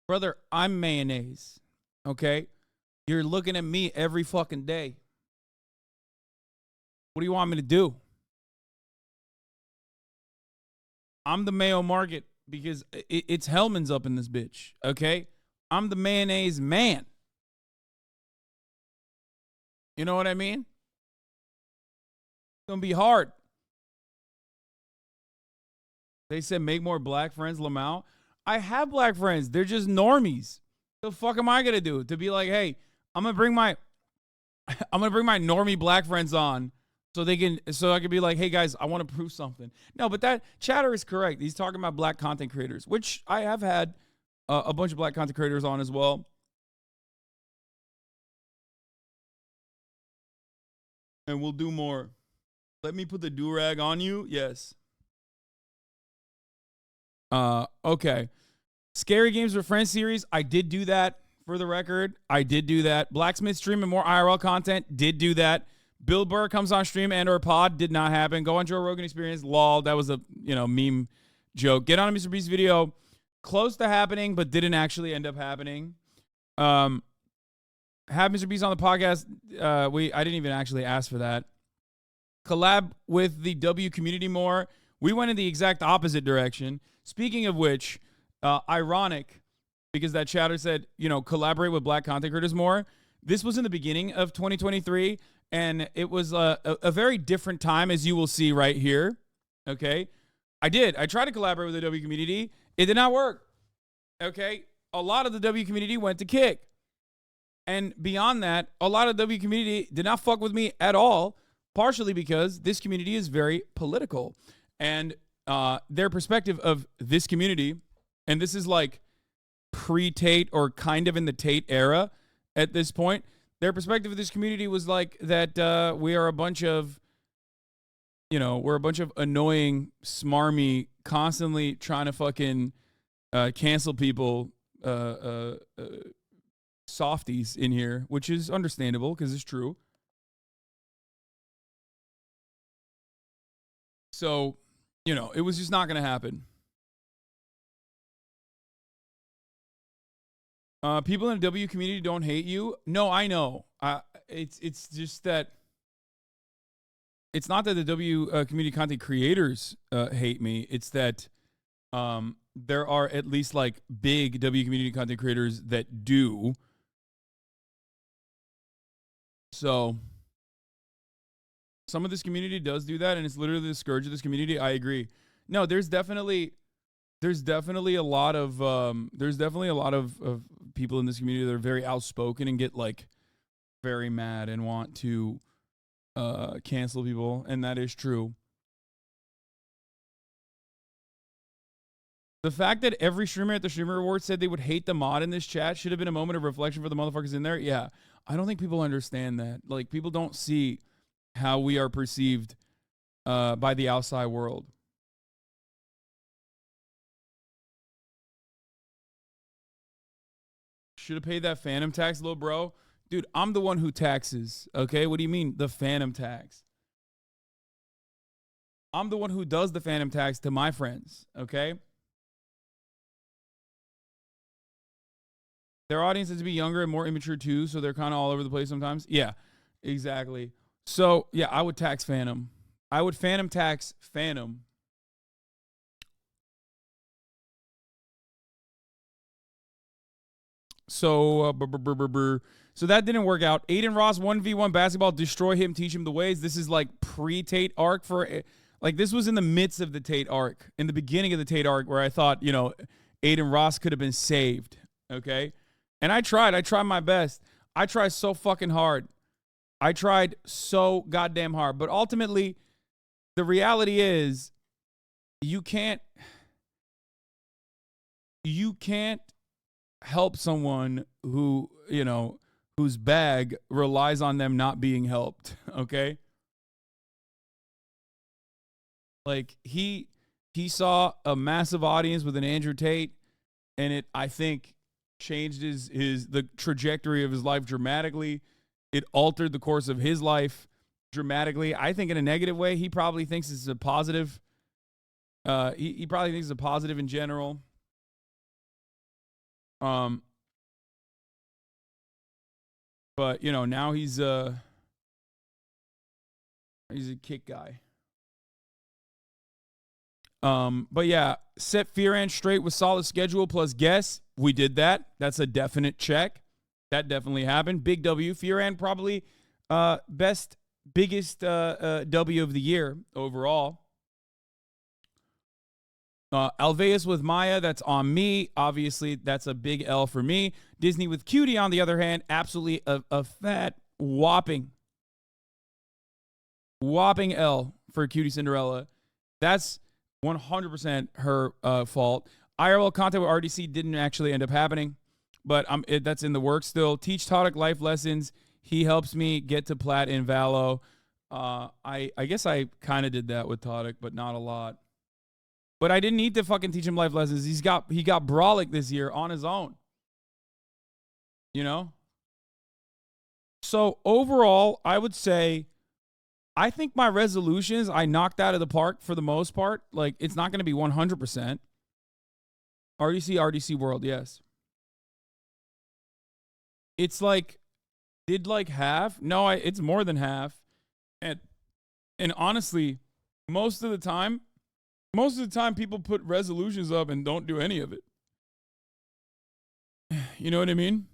Brother, I'm mayonnaise. Okay? You're looking at me every fucking day. What do you want me to do? I'm the Mayo Market because it's Hellman's up in this bitch, okay? I'm the mayonnaise man. You know what I mean? It's going to be hard. They said make more black friends, Lamau. I have black friends. They're just normies. The fuck am I going to do? To be like, hey, I'm going to bring my normie black friends on so I can be like, hey guys, I want to prove something. No, but that chatter is correct. He's talking about black content creators, which I have had a bunch of black content creators on as well. And we'll do more. Let me put the do-rag on you. Yes. Okay. Scary Games with Friends series. I did do that for the record. I did do that. Blacksmith stream and more IRL content. Did do that. Bill Burr comes on stream and or pod. Did not happen. Go on Joe Rogan Experience. Lol. That was a, meme joke. Get on a Mr. Beast video. Close to happening, but didn't actually end up happening. Have Mr. Beast on the podcast. I didn't even actually ask for that. Collab with the W community more. We went in the exact opposite direction. Speaking of which, ironic, because that chatter said, collaborate with black content creators more. This was in the beginning of 2023, and it was a very different time, as you will see right here. Okay? I tried to collaborate with the W community. It did not work. Okay? A lot of the W community went to Kick. And beyond that, a lot of the W community did not fuck with me at all, partially because this community is very political. And their perspective of this community, and this is like pre-Tate or kind of in the Tate era at this point, their perspective of this community was like that we are a bunch of, we're a bunch of annoying, smarmy, constantly trying to fucking cancel people, softies in here, which is understandable because it's true. So, it was just not going to happen. People in the W community don't hate you. No, I know. It's just that it's not that the W community content creators hate me. It's that there are at least like big W community content creators that do. So some of this community does do that, and it's literally the scourge of this community. I agree. No, there's definitely a lot of people in this community that are very outspoken and get like very mad and want to cancel people, and that is true. The fact that every streamer at the Streamer Awards said they would hate the mod in this chat should have been a moment of reflection for the motherfuckers in there. Yeah, I don't think people understand that. Like, people don't see how we are perceived by the outside world. Should have paid that phantom tax, little bro. Dude, I'm the one who taxes, okay? What do you mean, the phantom tax? I'm the one who does the phantom tax to my friends, okay? Their audience is to be younger and more immature too, so they're kind of all over the place sometimes. Yeah, exactly. So, yeah, I would tax Phantom. I would phantom tax Phantom. So, so that didn't work out. Aiden Ross 1v1 basketball, destroy him, teach him the ways. This is like pre-Tate arc for, like, this was in the midst of the Tate arc, in the beginning of the Tate arc, where I thought, Aiden Ross could have been saved. Okay, and I tried my best. I tried so fucking hard. I tried so goddamn hard. But ultimately, the reality is, you can't help someone who, whose bag relies on them not being helped, okay? Like, he saw a massive audience with an Andrew Tate, and it, I think, changed the trajectory of his life dramatically. It altered the course of his life dramatically. I think in a negative way. He probably thinks it's a positive. He probably thinks it's a positive in general. But now he's a Kick guy. But yeah, set Fearan straight with solid schedule plus guess. We did that. That's a definite check. That definitely happened. Big W. Fearan probably biggest W of the year overall. Alveus with Maya, that's on me. Obviously, that's a big L for me. Disney with Cutie, on the other hand, absolutely a fat whopping L for Cutie Cinderella. That's 100% her fault. IRL content with RDC didn't actually end up happening, but that's in the works still. Teach Todic life lessons. He helps me get to Plat in Valo. I guess I kind of did that with Todic, but not a lot. But I didn't need to fucking teach him life lessons. He got Brawlic this year on his own. You know? So overall, I would say I think my resolutions I knocked out of the park for the most part. Like, it's not going to be 100%. RDC World, yes. It's like, did like half? No, it's more than half. And honestly, most of the time people put resolutions up and don't do any of it. You know what I mean?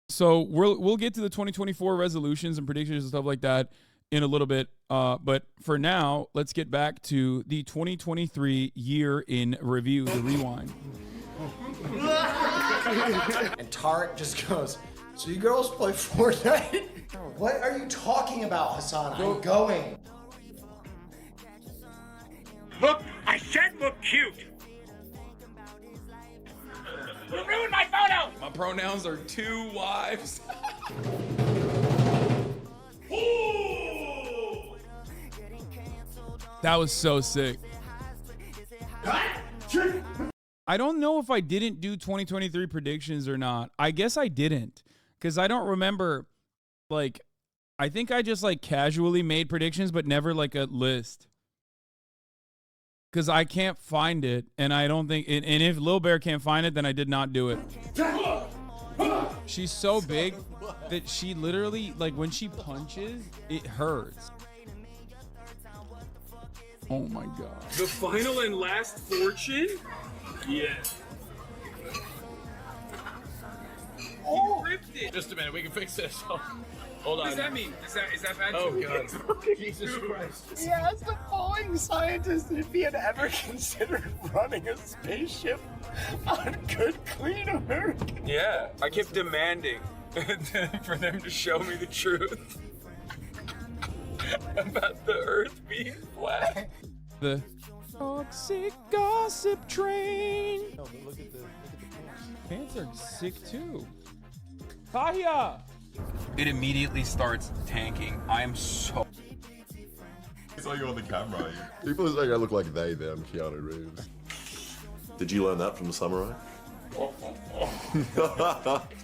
So we'll get to the 2024 resolutions and predictions and stuff like that in a little bit. But for now, let's get back to the 2023 year in review, the rewind. And Tarek just goes, so you girls play Fortnite? What are you talking about, Hassan? I'm going. Look, I said look cute. You ruined my photo. My pronouns are two wives. That was so sick. I don't know if I didn't do 2023 predictions or not. I guess I didn't, because I don't remember. Like, I think I just like casually made predictions, but never like a list. Because I can't find it, and I don't think, and if Lil Bear can't find it, then I did not do it. She's so big that she literally, like, when she punches, it hurts. Oh my god. The final and last fortune? Yeah. Oh. You ripped it. Just a minute, we can fix this. Hold on. What does that mean? Is that bad? Oh god. Jesus Christ. He asked a Boeing scientist if he had ever considered running a spaceship on good, clean America. Yeah, I kept demanding for them to show me the truth about the Earth being flat. The toxic gossip train. No, but look at the Pants are sick too. Tahia! It immediately starts tanking. I am so... I saw you on the camera. People are saying I look like they, them, Keanu Reeves. Did you learn that from the samurai?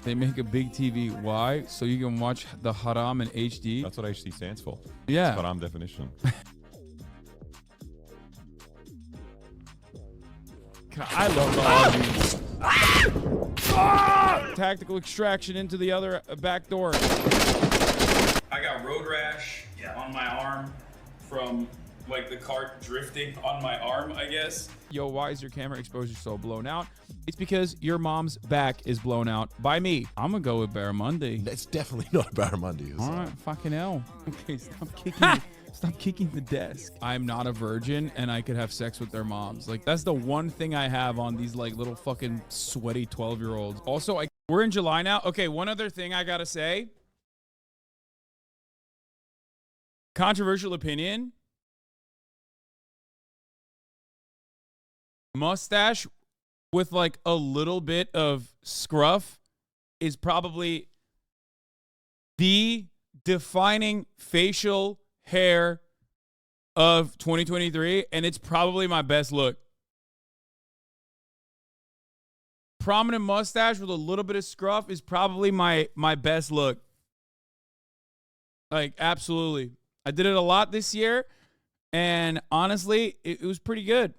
They make a big TV. Why? So you can watch the haram in HD. That's what HD stands for. Yeah. It's haram definition. I love the tactical extraction into the other back door. I got road rash on my arm from like the cart drifting on my arm, I guess. Yo, why is your camera exposure so blown out? It's because your mom's back is blown out by me. I'm gonna go with Barramundi. That's definitely not Barramundi. All right, fucking hell. Okay, stop kicking the desk. I'm not a virgin and I could have sex with their moms. Like, that's the one thing I have on these like little fucking sweaty 12-year-olds. Also, we're in July now. Okay, one other thing I gotta say. Controversial opinion. Mustache with like a little bit of scruff is probably the defining facial hair of 2023, and it's probably my best look. Prominent mustache with a little bit of scruff is probably my best look. Like, absolutely. I did it a lot this year, and honestly, it was pretty good.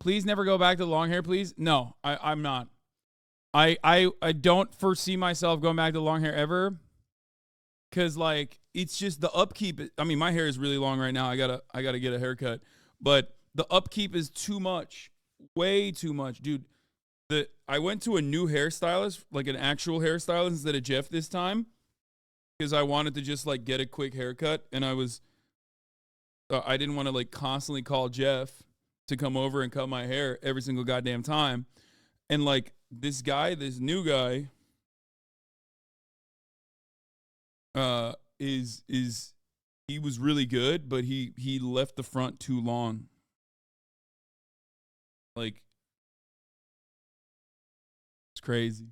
Please never go back to the long hair, please. No, I'm not. I don't foresee myself going back to long hair ever. Cause like it's just the upkeep. I mean, my hair is really long right now. I gotta get a haircut, but the upkeep is too much, way too much, dude. I went to a new hairstylist, like an actual hairstylist instead of Jeff this time, because I wanted to just like get a quick haircut, and I didn't want to like constantly call Jeff to come over and cut my hair every single goddamn time, and like this new guy, he was really good, but he left the front too long. Like, it's crazy.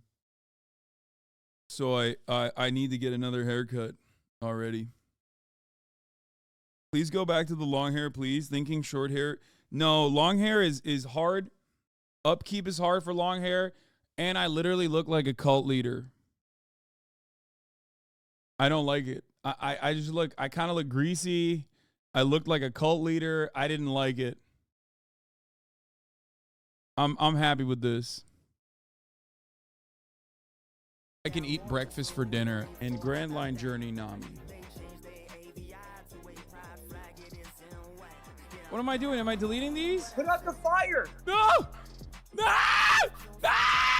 So I need to get another haircut already. Please go back to the long hair, please. Thinking short hair. No, long hair is hard. Upkeep is hard for long hair. And I literally look like a cult leader. I don't like it. I kind of look greasy. I looked like a cult leader. I didn't like it. I'm happy with this. I can eat breakfast for dinner and Grand Line Journey Nami. What am I doing? Am I deleting these? Put out the fire! No! No!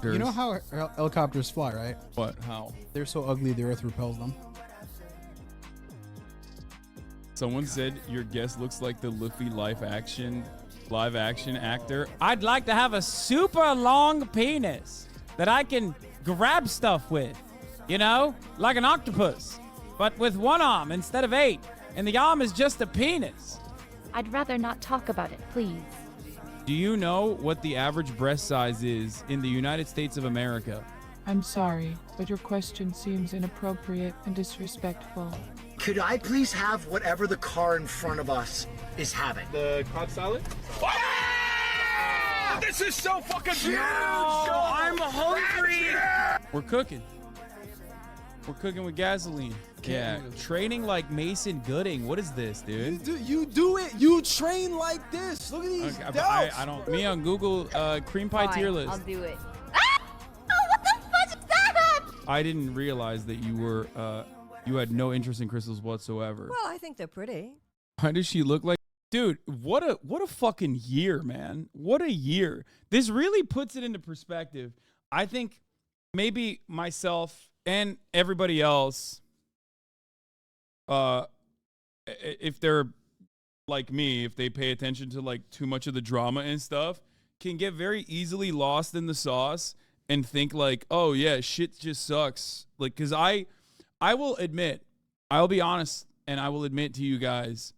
You know how helicopters fly, right? What? How? They're so ugly the earth repels them. Someone said your guest looks like the Luffy live action actor. I'd like to have a super long penis that I can grab stuff with, you know, like an octopus, but with one arm instead of 8, and the arm is just a penis. I'd rather not talk about it, please. Do you know what the average breast size is in the United States of America? I'm sorry, but your question seems inappropriate and disrespectful. Could I please have whatever the car in front of us is having? The cob salad? Ah! This is so fucking huge! I'm hungry! We're cooking. We're cooking with gasoline. Yeah, training like Mason Gooding. What is this, dude? You do it. You train like this. Look at these delts. I don't. Me on Google cream pie tier list. I'll do it. What the fuck is that? I didn't realize that you were you had no interest in crystals whatsoever. Well, I think they're pretty. Why does she look like? Dude, what a fucking year, man. What a year. This really puts it into perspective. I think maybe myself and everybody else, if they're like me, if they pay attention to like too much of the drama and stuff, can get very easily lost in the sauce and think like, oh yeah, shit just sucks. Like, cause I will admit, I'll be honest, and I will admit to you guys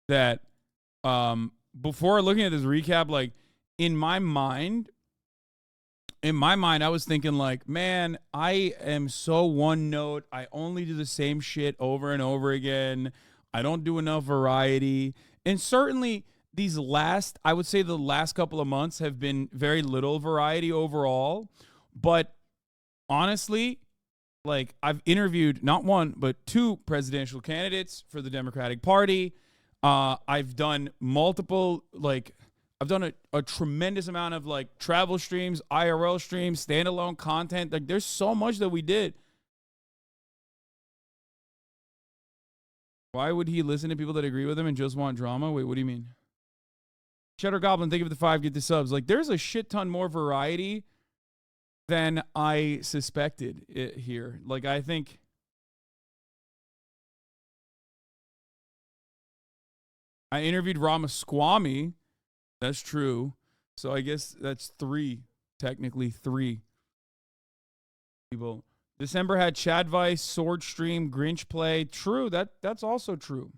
that before looking at this recap, like in my mind, I was thinking like, man, I am so one note. I only do the same shit over and over again. I don't do enough variety. And certainly I would say the last couple of months have been very little variety overall. But honestly, like I've interviewed not one, but 2 presidential candidates for the Democratic Party. I've done multiple, like, I've done a tremendous amount of like travel streams, IRL streams, standalone content. Like there's so much that we did. Why would he listen to people that agree with him and just want drama? Wait, what do you mean? Cheddar Goblin, thank you for the 5, get the subs. Like there's a shit ton more variety than I suspected here. Like I think I interviewed Ramaswamy. That's true. So I guess that's 3, technically 3 people. December had Chad Vice, Sword Stream, Grinch Play. True, that's also true.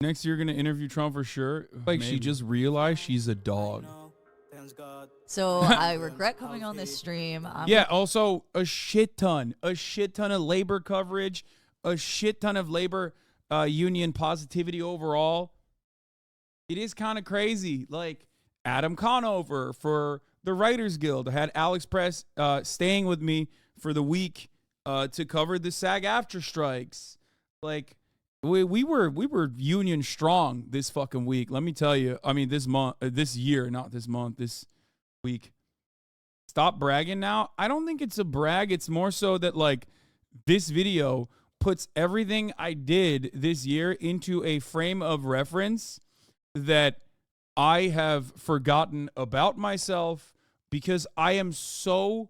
Next year, gonna interview Trump for sure. Like maybe. She just realized she's a dog. So I regret coming on this stream. Yeah, also a shit ton of labor coverage, a shit ton of labor union positivity overall. It is kind of crazy. Like Adam Conover for the Writers Guild. I had Alex Press staying with me for the week to cover the SAG-AFTRA strikes. Like we were union strong this fucking week. Let me tell you. I mean this month, this year, not this month, this week. stop bragging now. I don't think it's a brag. It's more so that like this video puts everything I did this year into a frame of reference that I have forgotten about myself because I am so,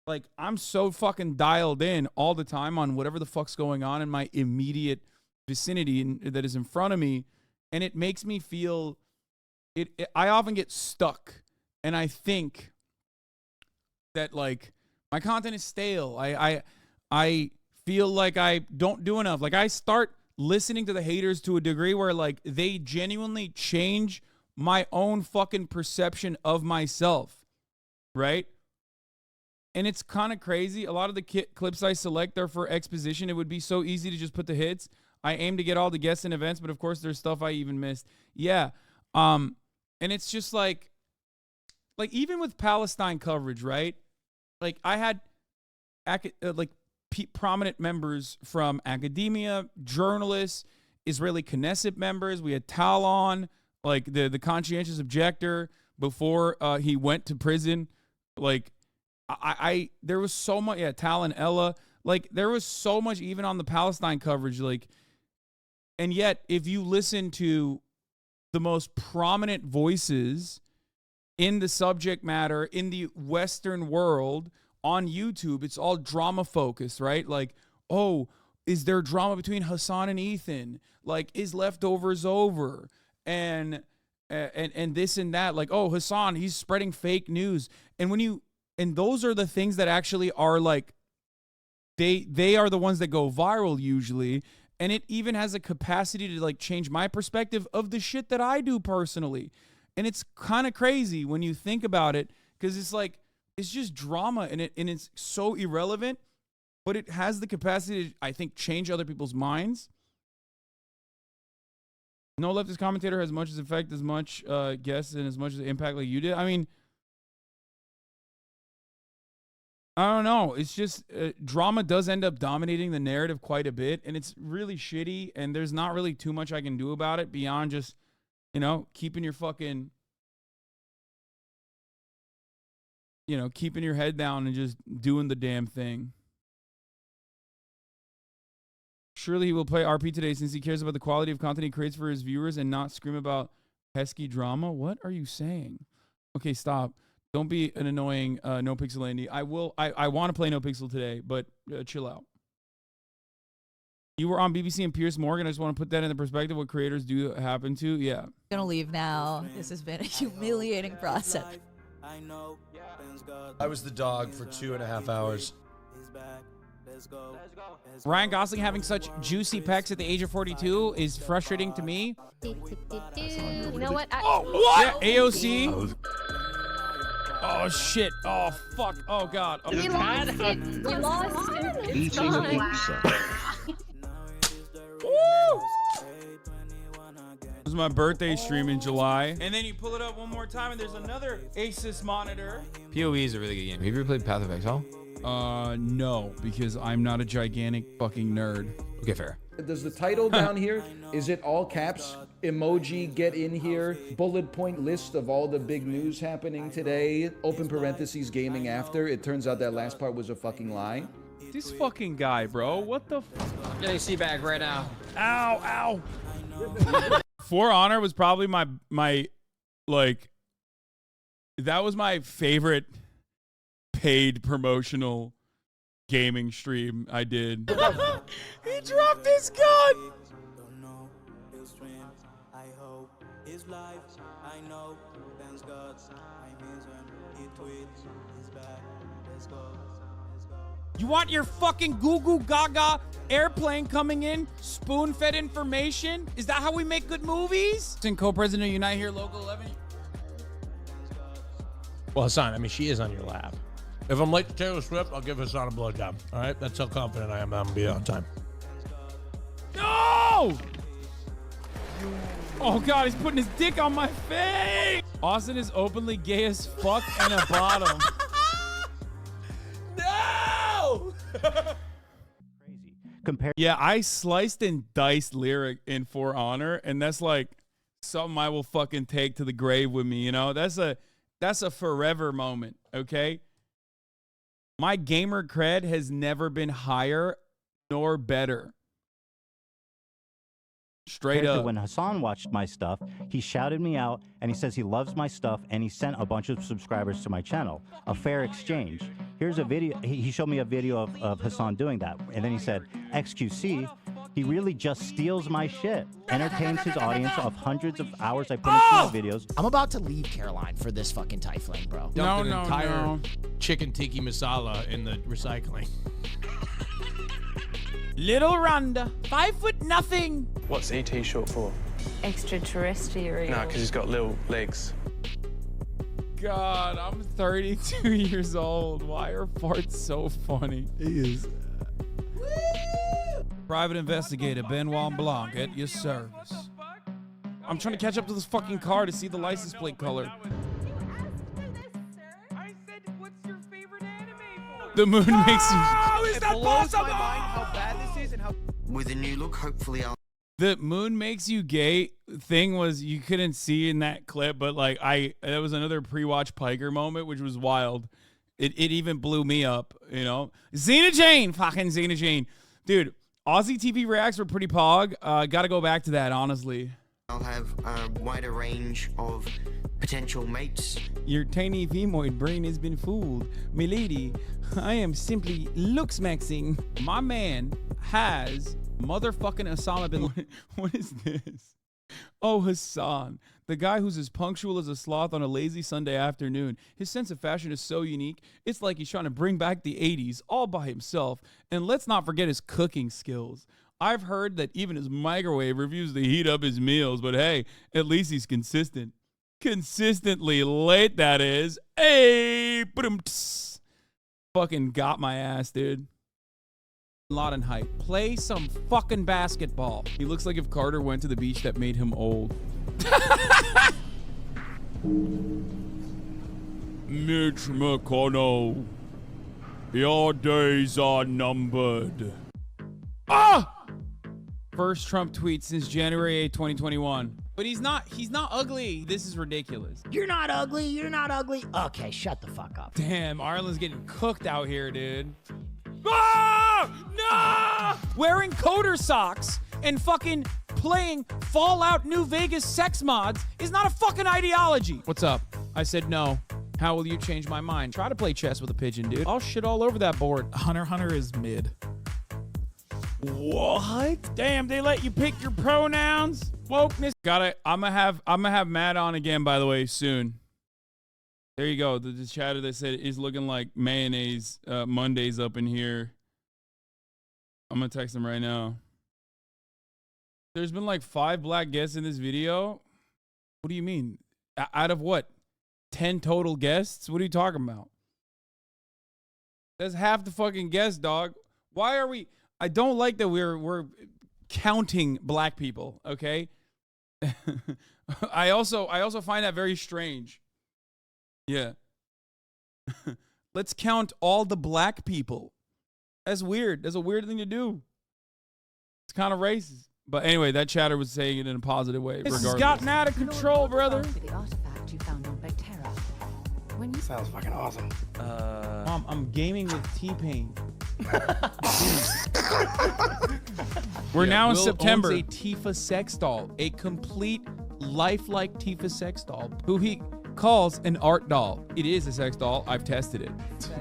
like, I'm so fucking dialed in all the time on whatever the fuck's going on in my immediate vicinity that is in front of me. And it makes me feel, I often get stuck and I think that, like, my content is stale. I feel like I don't do enough. Like, I start listening to the haters to a degree where, like, they genuinely change my own fucking perception of myself, right? And it's kind of crazy. A lot of the clips I select are for exposition. It would be so easy to just put the hits. I aim to get all the guests and events, but of course there's stuff I even missed. Yeah. And it's just like even with Palestine coverage, right? Like, I had prominent members from academia, journalists, Israeli Knesset members. We had Tal on, like the conscientious objector before he went to prison. Like, there was so much, Tal and Ella. Like, there was so much even on the Palestine coverage. Like, and yet if you listen to the most prominent voices in the subject matter in the Western world on YouTube, it's all drama focused, right? Like, oh, is there drama between Hassan and Ethan? Like, is Leftovers over? And this and that. Like, oh, Hassan, he's spreading fake news. And those are the things that actually are like, they are the ones that go viral usually. And it even has a capacity to like change my perspective of the shit that I do personally. And it's kind of crazy when you think about it, because it's like, it's just drama and it's so irrelevant, but it has the capacity to, I think, change other people's minds. No leftist commentator has much as effect as much guests and as much as impact like you did. I mean, I don't know. It's just drama does end up dominating the narrative quite a bit, and it's really shitty, and there's not really too much I can do about it beyond just, keeping your fucking, keeping your head down and just doing the damn thing. Surely he will play RP today since he cares about the quality of content he creates for his viewers and not scream about pesky drama. What are you saying? Okay, stop. Don't be an annoying No Pixel Andy. I want to play No Pixel today, but chill out. You were on BBC and Piers Morgan. I just want to put that in the perspective what creators do happen to. Yeah. I'm gonna leave now. This has been a humiliating process. I was the dog for 2.5 hours. Ryan Gosling having such juicy pecs at the age of 42 is frustrating to me. You know what? What? Yeah, AOC. Oh, shit. Oh, fuck. Oh, God. Oh, You lost it. You lost it. Eating a pizza. Woo! This was my birthday stream in July. And then you pull it up one more time, and there's another Asus monitor. PoE is a really good game. Have you ever played Path of Exile? No, because I'm not a gigantic fucking nerd. Okay, fair. Does the title down here, is it all caps? Emoji, get in here, bullet point list of all the big news happening today, open parentheses, gaming after. It turns out that last part was a fucking lie. This fucking guy, bro. What the I'm getting C-back right now. Ow, ow. For Honor was probably my like, that was my favorite paid promotional gaming stream I did. He dropped his gun. You want your fucking goo goo gaga airplane coming in, spoon-fed information? Is that how we make good movies? And co-president of Unite Here Local 11. Well, Hassan, I mean, she is on your lap. If I'm late to Taylor Swift, I'll give Hassan a blowjob. All right? That's how confident I am I'm going to be on time. No! Oh, God, he's putting his dick on my face. Austin is openly gay as fuck and a bottom. No! Yeah, I sliced and diced lyric in For Honor, and that's like something I will fucking take to the grave with me, That's a forever moment, okay? My gamer cred has never been higher nor better. Straight up. When Hassan watched my stuff, he shouted me out and he says he loves my stuff and he sent a bunch of subscribers to my channel. A fair exchange. Here's a video. He showed me a video of Hassan doing that. And then he said, XQC, he really just steals my shit. Entertains his audience of hundreds of hours I put into my videos. I'm about to leave Caroline for this fucking Typhling, bro. Dumped an entire chicken tikka masala in the recycling. Little Rhonda, 5'0". What's ET short for? Extraterrestrial. No, because he's got little legs. God, I'm 32 years old. Why are farts so funny? He is. Private investigator Benoit Blanc at your service. I'm trying to catch up to this fucking car to see the license plate color. The moon makes you. Is that possible? How bad this is and how. With a new look, hopefully I'll. The moon makes you gay thing was you couldn't see in that clip, but like that was another pre-watch Piker moment, which was wild. It even blew me up, you know. Xena Jane, fucking Xena Jane, dude. Aussie TV reacts were pretty pog. Got to go back to that, honestly. I'll have a wider range of potential mates. Your tiny femoid brain has been fooled. Milady, I am simply looks maxing. My man has motherfucking Osama bin Laden. What is this? Oh, Hassan, the guy who's as punctual as a sloth on a lazy Sunday afternoon. His sense of fashion is so unique. It's like he's trying to bring back the 80s all by himself. And let's not forget his cooking skills. I've heard that even his microwave refuses to heat up his meals, but hey, at least he's consistent. Consistently late, that is. Hey, fucking got my ass, dude. Lot in height. Play some fucking basketball. He looks like if Carter went to the beach that made him old. Mitch McConnell, your days are numbered. Ah! First Trump tweet since January 8, 2021. But he's not ugly. This is ridiculous. You're not ugly. You're not ugly. Okay, shut the fuck up. Damn, Ireland's getting cooked out here, dude. Ah! No! Wearing coder socks and fucking playing Fallout New Vegas sex mods is not a fucking ideology. What's up? I said no. How will you change my mind? Try to play chess with a pigeon, dude. I'll shit all over that board. Hunter x Hunter is mid. What? Damn, they let you pick your pronouns? Wokeness. I'm gonna have Matt on again, by the way, soon. There you go. The chatter that said is looking like mayonnaise Mondays up in here. I'm gonna text him right now. There's been like 5 black guests in this video. What do you mean? Out of what? 10 total guests? What are you talking about? That's half the fucking guests, dog. Why are we? I don't like that we're counting black people. Okay. I also find that very strange. Yeah. Let's count all the black people. That's weird. That's a weird thing to do. It's kind of racist. But anyway, that chatter was saying it in a positive way. This has gotten out of control, brother. The artifact you found on Vectera. When you Sounds fucking awesome. Mom, I'm gaming with T-Pain. We're now in Will September. owns a Tifa sex doll, a complete lifelike Tifa sex doll, Who he calls an art doll. It is a sex doll. I've tested it.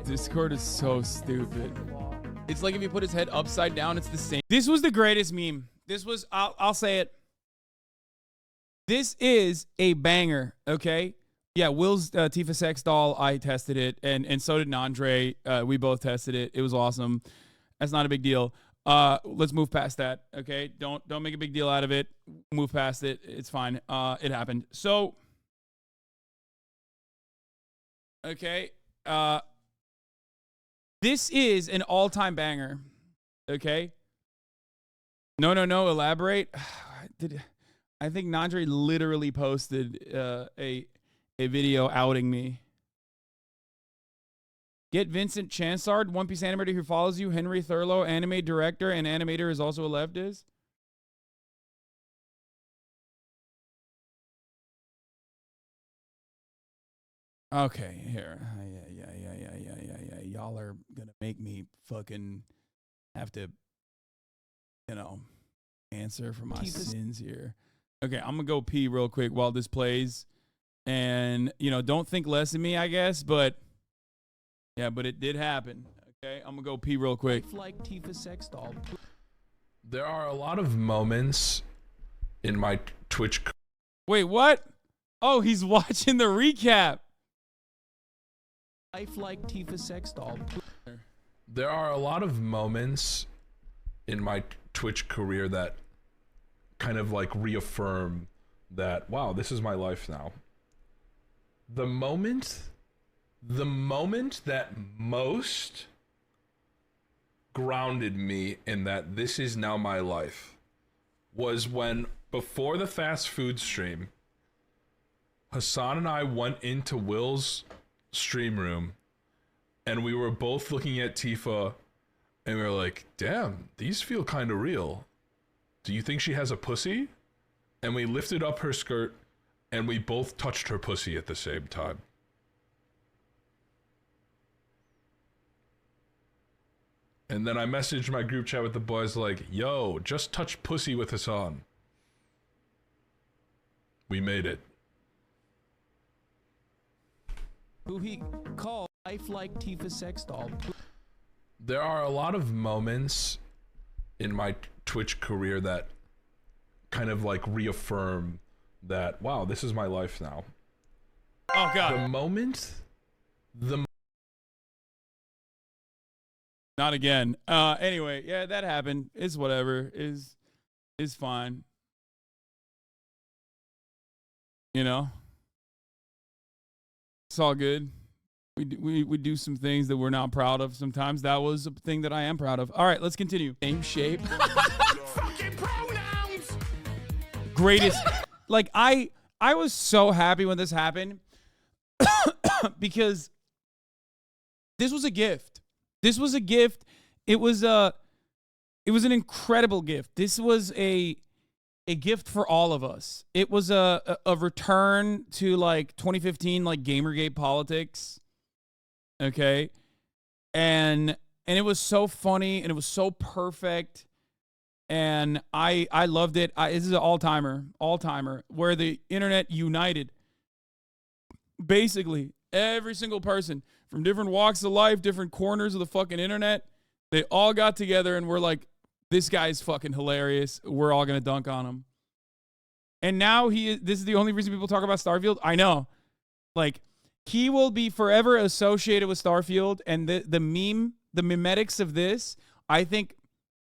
Discord is so stupid. It's like if you put his head upside down, it's the same. This was the greatest meme. This was, I'll say it. This is a banger, okay? Yeah, Will's Tifa sex doll, I tested it, and so did Nandre. We both tested it. It was awesome. That's not a big deal. Let's move past that, okay? Don't make a big deal out of it. Move past it. It's fine. It happened. So, okay. This is an all-time banger, okay? No. Elaborate. I think Nandre literally posted a video outing me. Get Vincent Chansard, One Piece animator who follows you. Henry Thurlow, anime director and animator, is also a leftist. Okay, here. y'all are gonna make me fucking have to, answer for my sins here. Okay, I'm gonna go pee real quick while this plays. And, don't think less of me, I guess, but yeah, but it did happen. Okay, I'm gonna go pee real quick. Like Tifa sex doll. There are a lot of moments in my Twitch. Wait, what? Oh, he's watching the recap. Life like Tifa sex doll. There are a lot of moments in my Twitch career that kind of like reaffirm that, wow, this is my life now. The moment that most grounded me in that this is now my life was when, before the fast food stream, Hassan and I went into Will's stream room and we were both looking at Tifa and we were like, damn, these feel kind of real. Do you think she has a pussy? And we lifted up her skirt and we both touched her pussy at the same time. And then I messaged my group chat with the boys like, yo, just touch pussy with Hassan. We made it. Who he called life like Tifa sex doll. There are a lot of moments in my Twitch career that kind of like reaffirm that, wow, this is my life now. Oh God. Not again. Anyway, yeah, that happened. It's whatever. Is fine. It's all good. We do some things that we're not proud of. Sometimes that was a thing that I am proud of. All right, let's continue. Same shape. Fucking pronouns. Greatest. Like I was so happy when this happened because this was a gift. This was a gift. It was an incredible gift. This was a gift for all of us. It was a return to like 2015 like Gamergate politics. Okay? And it was so funny and it was so perfect. And I loved it. This is an all-timer where the internet united. Basically, every single person from different walks of life, different corners of the fucking internet, they all got together and were like, this guy's fucking hilarious. We're all going to dunk on him. And now this is the only reason people talk about Starfield. I know. Like, he will be forever associated with Starfield, and the memetics of this, I think,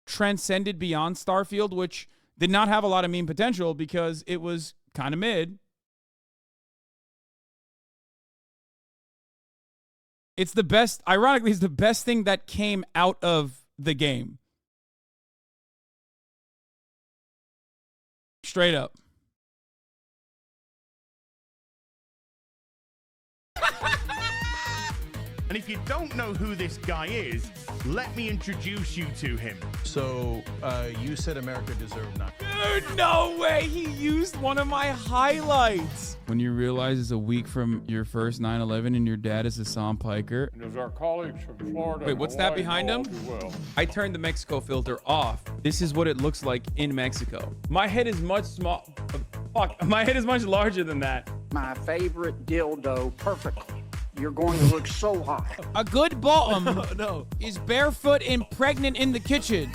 transcended beyond Starfield, which did not have a lot of meme potential because it was kind of mid. It's the best, ironically, it's the best thing that came out of the game. Straight up. And if you don't know who this guy is, let me introduce you to him. So, you said America deserved not. Dude, no way. He used one of my highlights. When you realize it's a week from your first 9/11 and your dad is Hassan Piker. And as our colleagues from Florida. Wait, what's that behind him? Well. I turned the Mexico filter off. This is what it looks like in Mexico. My head is much small. Fuck, my head is much larger than that. My favorite dildo perfectly. You're going to look so hot. A good bottom is barefoot and pregnant in the kitchen.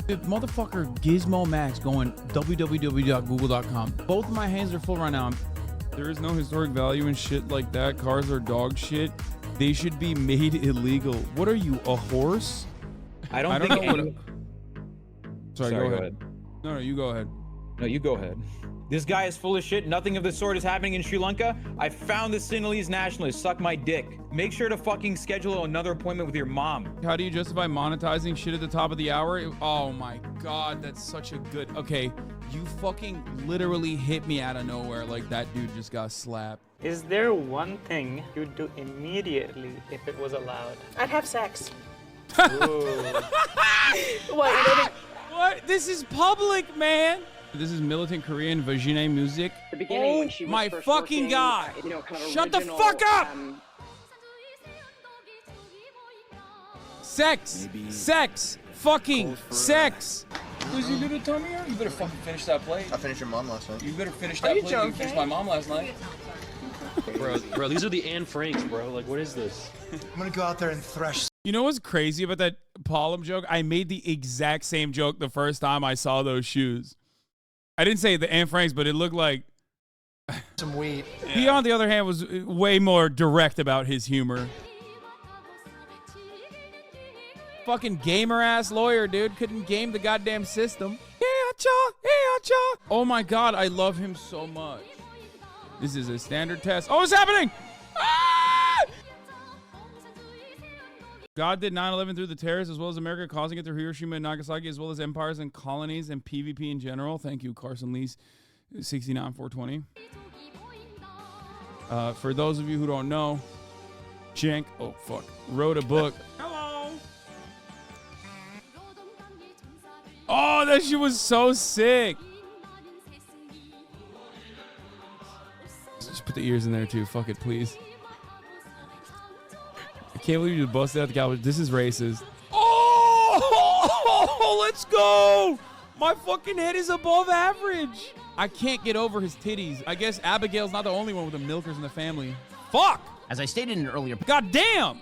The motherfucker Gizmo Max going www.google.com. Both of my hands are full right now. There is no historic value in shit like that. Cars are dog shit. They should be made illegal. What are you, a horse? I don't think know what. Sorry, go ahead. No, you go ahead. No, you go ahead. This guy is full of shit. Nothing of the sort is happening in Sri Lanka. I found the Sinhalese nationalist. Suck my dick. Make sure to fucking schedule another appointment with your mom. How do you justify monetizing shit at the top of the hour? Oh my God, that's such a good... Okay, you fucking literally hit me out of nowhere like that dude just got slapped. Is there one thing you'd do immediately if it was allowed? I'd have sex. What? This is public, man. This is militant Korean vagina music. The beginning when she was my first fucking working, God. Kind of Shut the original, fuck up! Sex. Sex. Fucking sex. Was you gonna tell me? You better fucking finish that plate. I finished your mom last night. You better finish that plate. You finished my mom last night. Bro, these are the Anne Franks, bro. Like, what is this? I'm gonna go out there and thresh. You know what's crazy about that Paulum joke? I made the exact same joke the first time I saw those shoes. I didn't say the Anne Franks, but it looked like some wheat. He, on the other hand, was way more direct about his humor. Fucking gamer ass lawyer, dude. Couldn't game the goddamn system. Oh my god, I love him so much. This is a standard test. Oh, it's happening! Ah! God did 9/11 through the terrorists as well as America, causing it through Hiroshima and Nagasaki, as well as empires and colonies and PvP in general. Thank you, Carson Lee's 69-420. For those of you who don't know, Jenk, wrote a book. Hello. Oh, that shit was so sick. Just put the ears in there too. Fuck it, please. I can't believe you just busted out the Cowboys. This is racist. Oh, let's go. My fucking head is above average. I can't get over his titties. I guess Abigail's not the only one with the milkers in the family. Fuck. As I stated in earlier. God damn.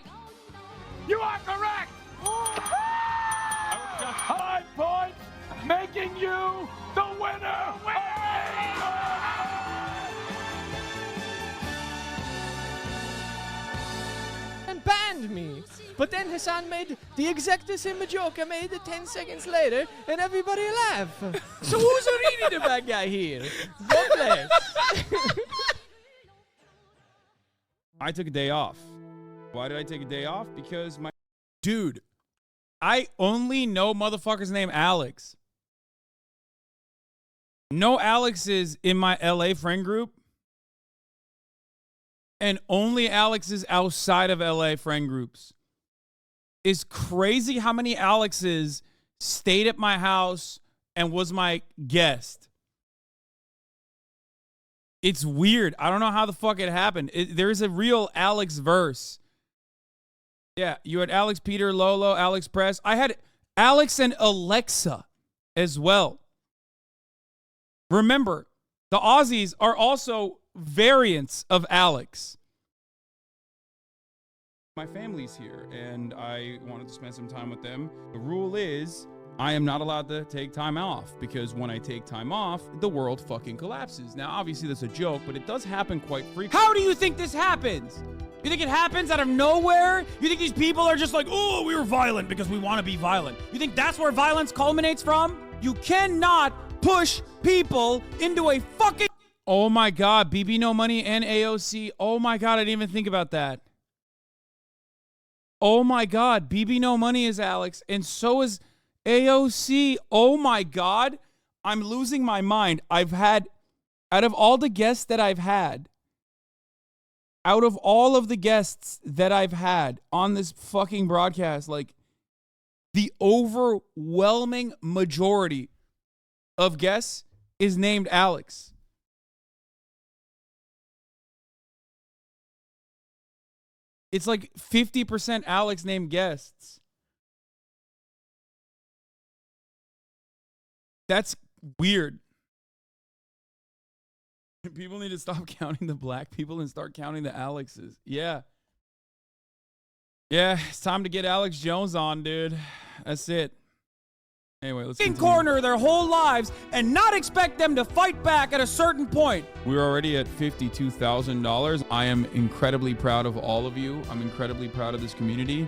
You are correct. Just 5 points, making you the winner. And banned me. But then Hassan made the exact same joke I made 10 seconds later, and everybody laughed. So who's really the bad guy here? God bless. I took a day off. Why did I take a day off? Because my dude, I only know motherfuckers named Alex. No Alexes in my LA friend group. And only Alexes outside of LA friend groups. It's crazy how many Alexes stayed at my house and was my guest. It's weird. I don't know how the fuck it happened. There's a real Alex verse. Yeah, you had Alex, Peter, Lolo, Alex Press. I had Alex and Alexa as well. Remember, the Aussies are also variants of Alex. My family's here, and I wanted to spend some time with them. The rule is I am not allowed to take time off, because when I take time off, the world fucking collapses. Now, obviously, that's a joke, but it does happen quite frequently. How do you think this happens? You think it happens out of nowhere? You think these people are just like, oh, we were violent because we want to be violent? You think that's where violence culminates from? You cannot push people into a fucking... Oh my God, BB No Money and AOC. Oh my God, I didn't even think about that. Oh my God, BB No Money is Alex, and so is AOC. Oh my God, I'm losing my mind. I've had, out of all the guests that I've had, out of all of the guests that I've had on this fucking broadcast, like, the overwhelming majority of guests is named Alex. It's like 50% Alex named guests. That's weird. People need to stop counting the black people and start counting the Alexes. Yeah. Yeah, it's time to get Alex Jones on, dude. That's it. Anyway, let's corner their whole lives and not expect them to fight back at a certain point. We're already at $52,000. I am incredibly proud of all of you. I'm incredibly proud of this community.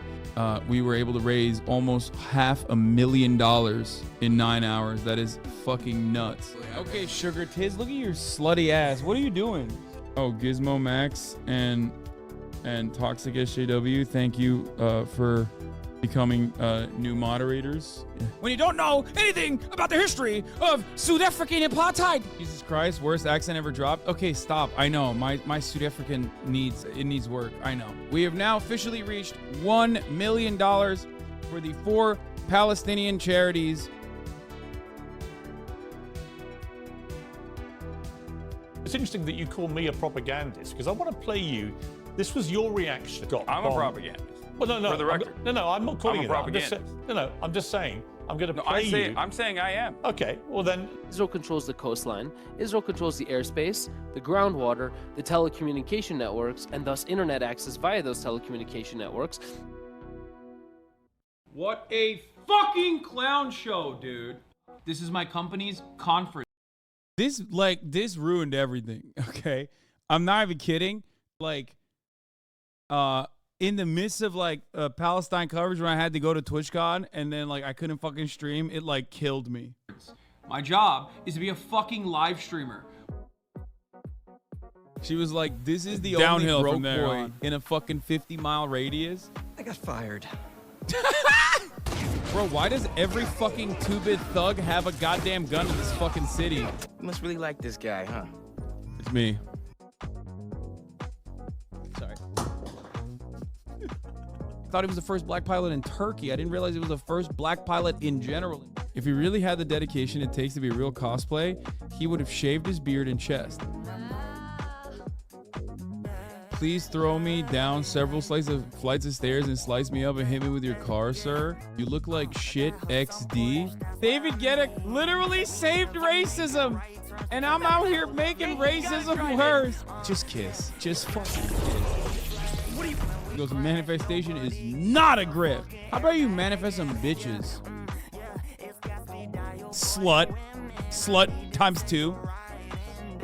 We were able to raise almost $500,000 in 9 hours. That is fucking nuts. Okay, Sugar Tiz, look at your slutty ass. What are you doing? Oh, Gizmo Max and Toxic SJW, thank you for becoming new moderators. When you don't know anything about the history of South African apartheid. Jesus Christ, worst accent ever dropped. Okay, stop. I know. My South African needs work. I know. We have now officially reached $1 million for the 4 Palestinian charities. It's interesting that you call me a propagandist, because I want to play you. This was your reaction. I'm a propagandist. Well, no. For the record. I'm not calling I'm a you that. I'm just propagandist. I'm just saying. I'm going to No, play you. I'm saying I am. Okay, well then. Israel controls the coastline, Israel controls the airspace, the groundwater, the telecommunication networks, and thus internet access via those telecommunication networks. What a fucking clown show, dude. This is my company's conference. This ruined everything, okay? I'm not even kidding. Like, in the midst of like Palestine coverage when I had to go to TwitchCon and then like I couldn't fucking stream, it like killed me. My job is to be a fucking live streamer. She was like, this is the Downhill only from broke there boy on. in a fucking 50-mile radius. I got fired. Bro, why does every fucking 2-bit thug have a goddamn gun in this fucking city? You must really like this guy, huh? It's me. Sorry. I thought he was the first black pilot in Turkey. I didn't realize he was the first black pilot in general. If he really had the dedication it takes to be a real cosplay, he would have shaved his beard and chest. Please throw me down several flights of stairs and slice me up and hit me with your car, sir. You look like shit XD. David Gedek literally saved racism. And I'm out here making racism worse. Just kiss. Just fucking kiss. He goes, manifestation is not a grip. How about you manifest some bitches? Slut. Slut times 2.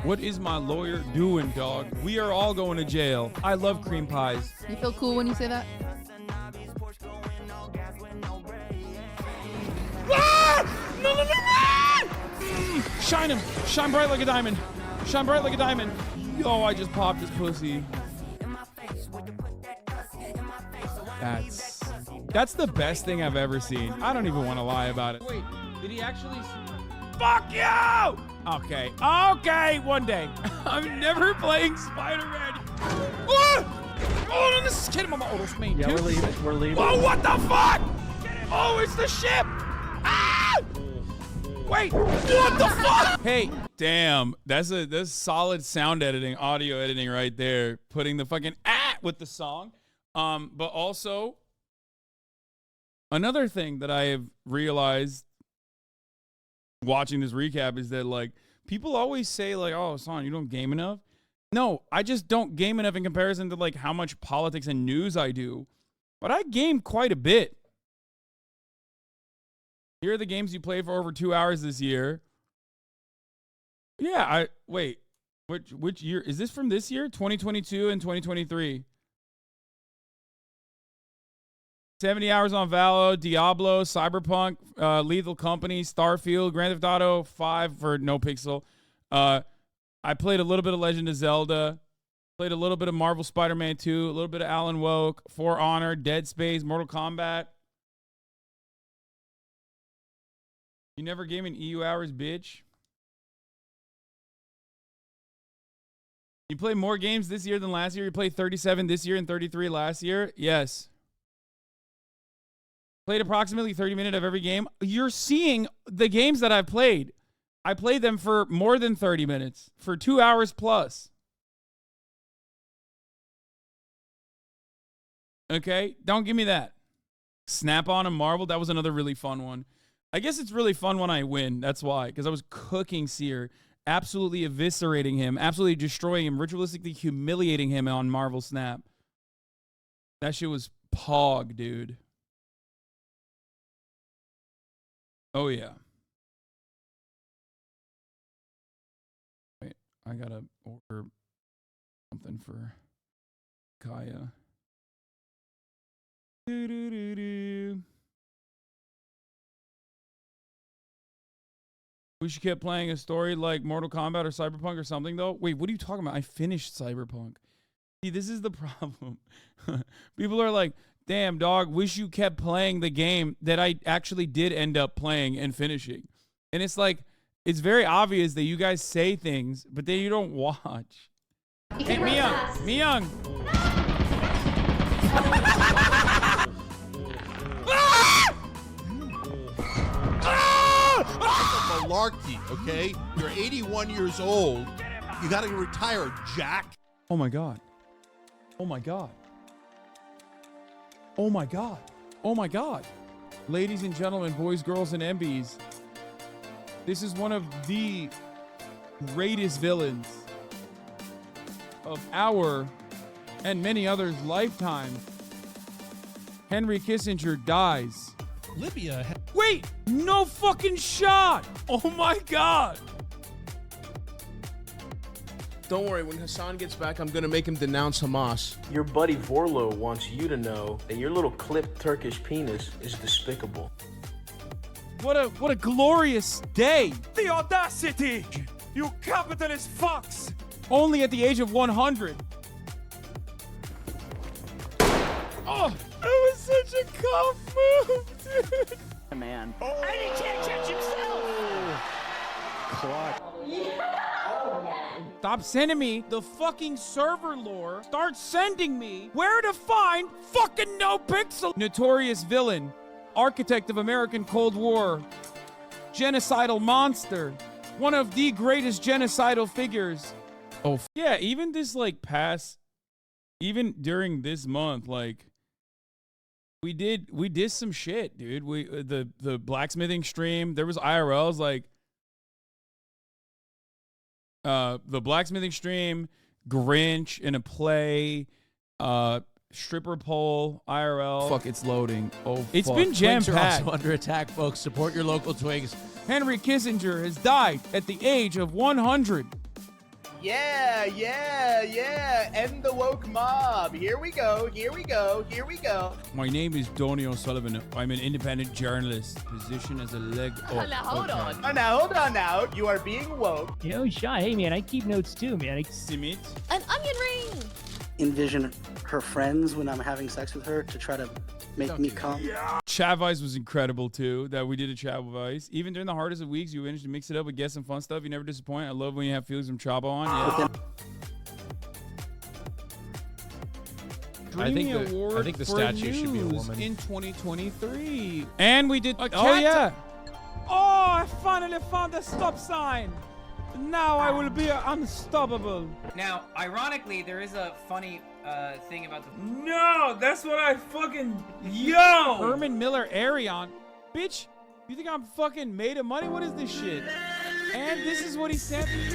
What is my lawyer doing, dog? We are all going to jail. I love cream pies. You feel cool when you say that? Ah! No! Shine him. Shine bright like a diamond. Shine bright like a diamond. Yo, I just popped his pussy. That's the best thing I've ever seen. I don't even want to lie about it. Wait, did he actually... Fuck you! Okay, one day. I'm never playing Spider-Man. Oh, no, this is kidding. I'm almost main. Yeah, we're leaving. Oh, what the fuck? Oh, it's the ship. Ah! Wait, what the fuck? Hey, damn, that's solid sound editing, audio editing right there. Putting the fucking with the song. But also, another thing that I have realized watching this recap is that like people always say like, oh, Son, you don't game enough. No, I just don't game enough in comparison to like how much politics and news I do. But I game quite a bit. Here are the games you played for over 2 hours this year. Yeah, wait. Which year? Is this from this year? 2022 and 2023. 70 hours on Valo, Diablo, Cyberpunk, Lethal Company, Starfield, Grand Theft Auto 5 for No Pixel. I played a little bit of Legend of Zelda. Played a little bit of Marvel Spider-Man 2, a little bit of Alan Wake, For Honor, Dead Space, Mortal Kombat. You never gave an EU hours, bitch. You played more games this year than last year. You played 37 this year and 33 last year. Yes. Played approximately 30 minutes of every game. You're seeing the games that I've played. I played them for more than 30 minutes, for 2 hours plus. Okay, don't give me that. Snap-on and Marvel, that was another really fun one. I guess it's really fun when I win. That's why, because I was cooking Seer, absolutely eviscerating him, absolutely destroying him, ritualistically humiliating him on Marvel Snap. That shit was pog, dude. Oh, yeah. Wait, I gotta order something for Kaya. Do-do-do-do. We should keep playing a story like Mortal Kombat or Cyberpunk or something, though. Wait, what are you talking about? I finished Cyberpunk. See, this is the problem. People are like, damn, dog, wish you kept playing the game that I actually did end up playing and finishing. And it's like, it's very obvious that you guys say things, but then you don't watch. Hey, Myung. Malarkey, okay? You're 81 years old. You gotta retire, Jack. Oh my God. Oh my God. Oh my God. Oh my God. Ladies and gentlemen, boys, girls, and MBs, this is one of the greatest villains of our and many others' lifetime. Henry Kissinger dies. Libya. Wait, no fucking shot. Oh my God. Don't worry, when Hassan gets back, I'm gonna make him denounce Hamas. Your buddy Vorlo wants you to know that your little clipped Turkish penis is despicable. What a glorious day. The audacity! You capitalist fucks! Only at the age of 100. Oh, that was such a cuff move, dude. Man. And he can't catch himself! Clock. Stop sending me the fucking server lore. Start sending me where to find fucking no pixel. Notorious villain, architect of American Cold War, genocidal monster, one of the greatest genocidal figures. Oh, yeah, even this like even during this month, like we did some shit, dude. The blacksmithing stream, there was IRLs like the blacksmithing stream, Grinch in a play, stripper pole, IRL. Fuck, it's loading. Oh, It's fuck. been Twigs are jam-packed. also under attack, folks. Support your local Twigs. Henry Kissinger has died at the age of 100. Yeah. End the woke mob. Here we go. My name is Donny O'Sullivan. I'm an independent journalist. Position as a leg. Oh, Now hold okay. on. Hold on now. You are being woke. You know, Sean, hey man, I keep notes too, man. Simit. An onion ring. Envision her friends when I'm having sex with her to try to make me come. Chavice was incredible too. That we did a Chavice. Even during the hardest of weeks, you managed to mix it up with guests and fun stuff. You never disappoint. I love when you have feelings from Chavo on. Yeah. I think Dreamy the Award for statue should be a news woman. in 2023. And we did. A Oh cat? yeah. Oh, I finally found the stop sign. Now I will be unstoppable. Now, ironically, there is a funny thing about the. No, that's what I fucking. Yo! Herman Miller Arion. Bitch, you think I'm fucking made of money? What is this shit? And this is what he sent me.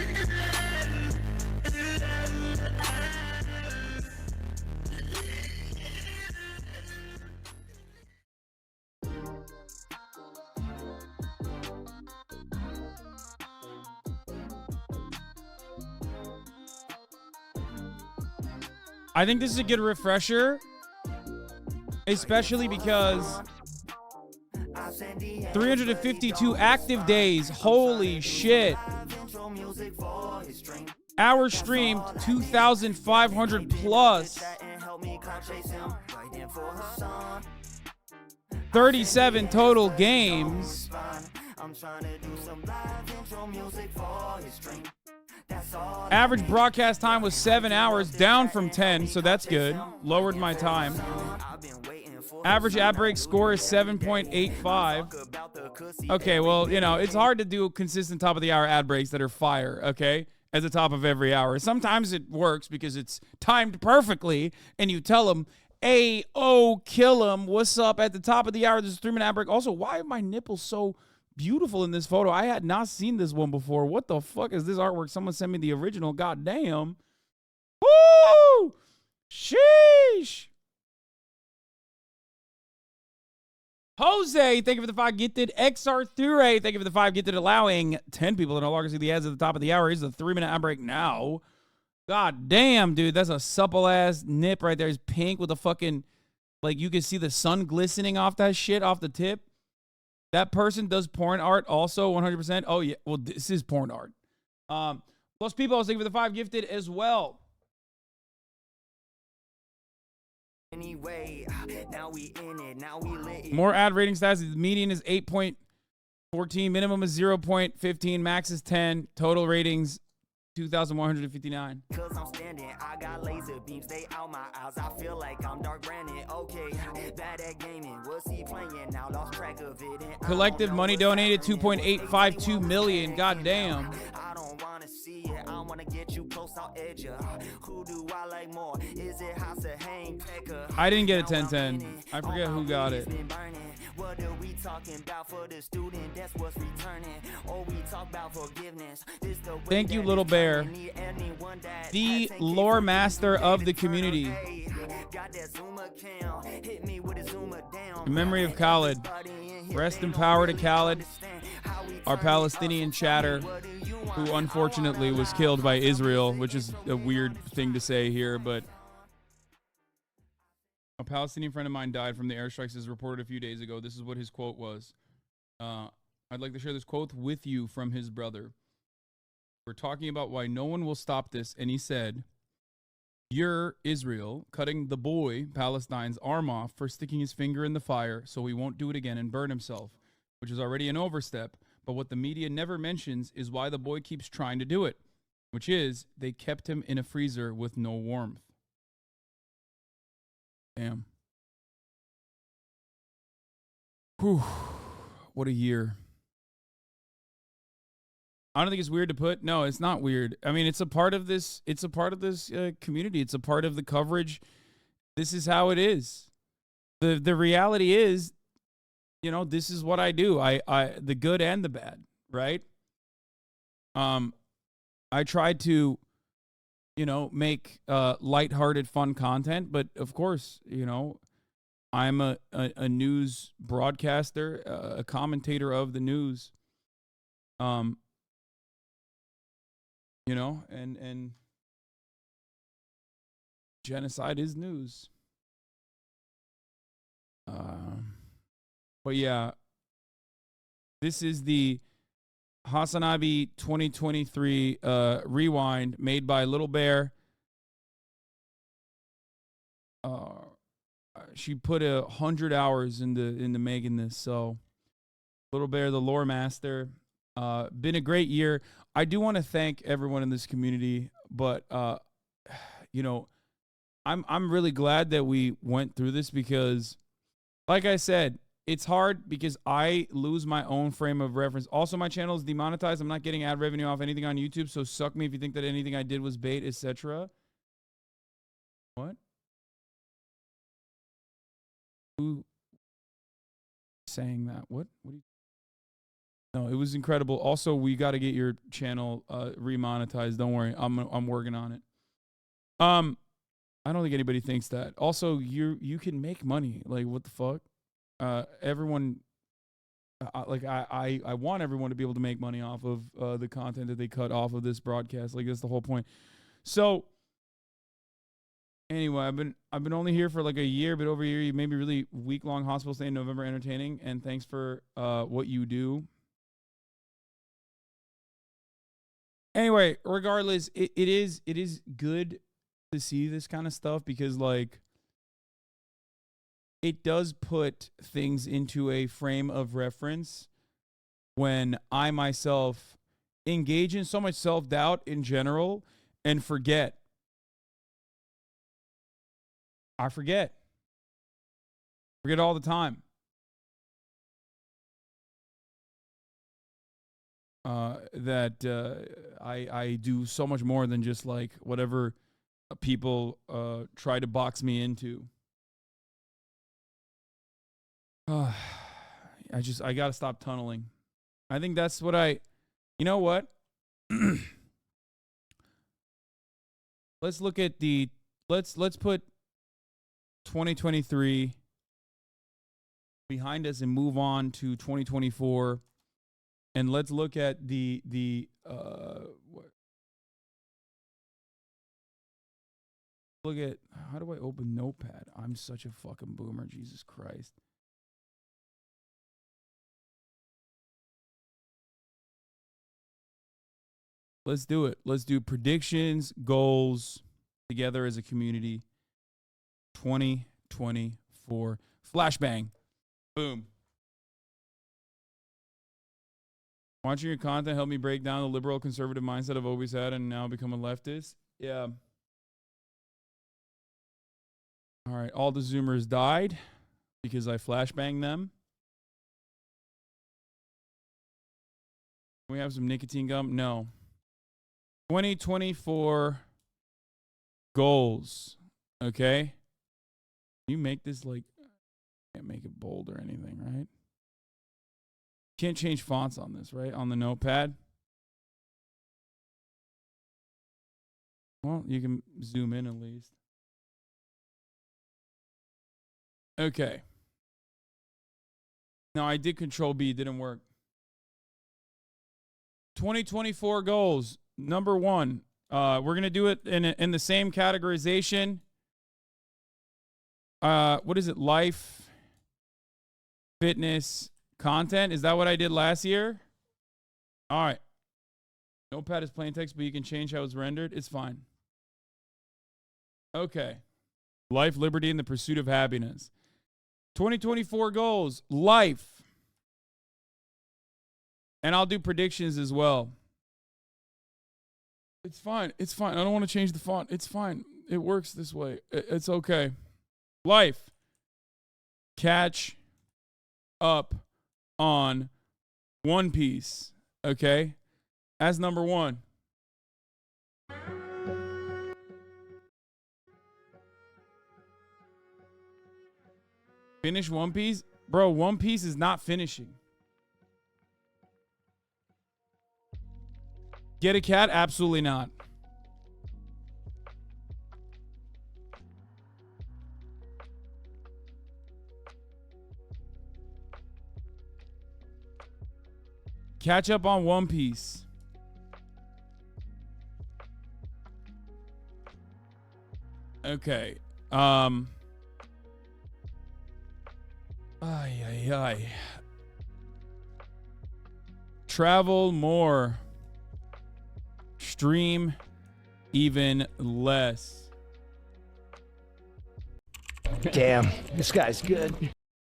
I think this is a good refresher, especially because 352 active days. Holy shit. Hours streamed 2,500 plus. 37 total games. Average broadcast time was 7 hours, down from 10, so that's good. Lowered my time. Average ad break score is 7.85. Okay, well, you know, it's hard to do consistent top of the hour ad breaks that are fire, okay? At the top of every hour. Sometimes it works because it's timed perfectly, and you tell them, "Hey, kill him. What's up?" At the top of the hour, there's a 3-minute ad break. Also, why are my nipples so beautiful in this photo? I had not seen this one before. What the fuck is this artwork? Someone sent me the original. God damn. Woo! Sheesh. Jose, thank you for the 5 gifted. XR Thure, thank you for the 5 gifted, allowing 10 people to no longer see the ads at the top of the hour. Here's the 3-minute ad break now. God damn, dude. That's a supple ass nip right there. It's pink with a fucking, like, you can see the sun glistening off that shit off the tip. That person does porn art also 100%. Oh, yeah. Well, this is porn art. Plus people, I was thinking for the 5 gifted as well. Anyway, now we in it, now we lit. More ad rating stats. The median is 8.14. Minimum is 0.15. Max is 10. Total ratings 2,159. Cause I'm standing, I got laser beams, they out my eyes. I feel like I'm Dark Brandon. Okay, bad at gaming. What's he playing now? Lost track of it. Collective money donated 2.852 million. God damn. I don't wanna see it. I wanna get you close, I'll edge ya. Who do I like more? Is it House of Hang Pecker? I didn't get a 10-10. I forget who got it. What are we talking about for the student? That's what's returning. Or we talk about forgiveness. Thank you, Little Bear, the lore master of the community. In memory of Khalid. Rest in power to Khalid, our Palestinian chatter, who unfortunately was killed by Israel, which is a weird thing to say here, but a Palestinian friend of mine died from the airstrikes as reported a few days ago. This is what his quote was. I'd like to share this quote with you from his brother. We're talking about why no one will stop this, and he said, "You're Israel cutting the boy Palestine's arm off for sticking his finger in the fire so he won't do it again and burn himself, which is already an overstep. But what the media never mentions is why the boy keeps trying to do it, which is they kept him in a freezer with no warmth." Damn. Whew. What a year. I don't think it's weird to put. No, it's not weird. I mean, it's a part of this. It's a part of this community. It's a part of the coverage. This is how it is. The reality is, you know, this is what I do. I the good and the bad, right? I tried to, you know, make lighthearted, fun content, but of course, you know, I'm a news broadcaster, a commentator of the news. You know, and genocide is news. But yeah, this is the Hasanabi 2023 rewind made by Little Bear. She put 100 hours into making this. So Little Bear, the lore master. Been a great year. I do want to thank everyone in this community, but you know, I'm really glad that we went through this because, like I said, it's hard because I lose my own frame of reference. Also, my channel is demonetized. I'm not getting ad revenue off anything on YouTube, so suck me if you think that anything I did was bait, etc. What? Who saying that? What are you? No, it was incredible. Also, we got to get your channel remonetized. Don't worry, I'm working on it. I don't think anybody thinks that. Also, you can make money. Like, what the fuck? Everyone, like I want everyone to be able to make money off of the content that they cut off of this broadcast. Like, that's the whole point. So anyway, I've been only here for like a year, but over a year, you made me really week-long hospital stay in November entertaining, and thanks for what you do. Anyway, regardless, it is good to see this kind of stuff because, like, it does put things into a frame of reference when I myself engage in so much self-doubt in general and forget. I forget. Forget all the time. That I do so much more than just like whatever people try to box me into. I gotta stop tunneling. I think that's what you know what? Let's look at let's put 2023 behind us and move on to 2024. And let's look at look at, how do I open Notepad? I'm such a fucking boomer, Jesus Christ. Let's do it. Let's do predictions, goals together as a community. 2024 flashbang. Boom. Watching your content helped me break down the liberal conservative mindset I've always had and now become a leftist. Yeah. All right. All the Zoomers died because I flashbanged them. Can we have some nicotine gum? No. 2024 goals. Okay. you make this like, can't make it bold or anything, right? Can't change fonts on this, right? On the notepad. Well, you can zoom in at least. Okay. No, I did Control B. Didn't work. 2024 goals. Number 1. We're going to do it in the same categorization. What is it? Life, fitness, content. Is that what I did last year? All right. Notepad is plain text, but you can change how it's rendered. It's fine. Okay. Life, liberty, and the pursuit of happiness. 2024 goals. Life. And I'll do predictions as well. It's fine. It's fine. I don't want to change the font. It's fine. It works this way. It's okay. Life. Catch up on One Piece. Okay? As number 1. Finish One Piece? Bro, One Piece is not finishing. Get a cat? Absolutely not. Catch up on One Piece. Okay. Ay, ay, ay. Travel more. Stream even less. Damn, this guy's good.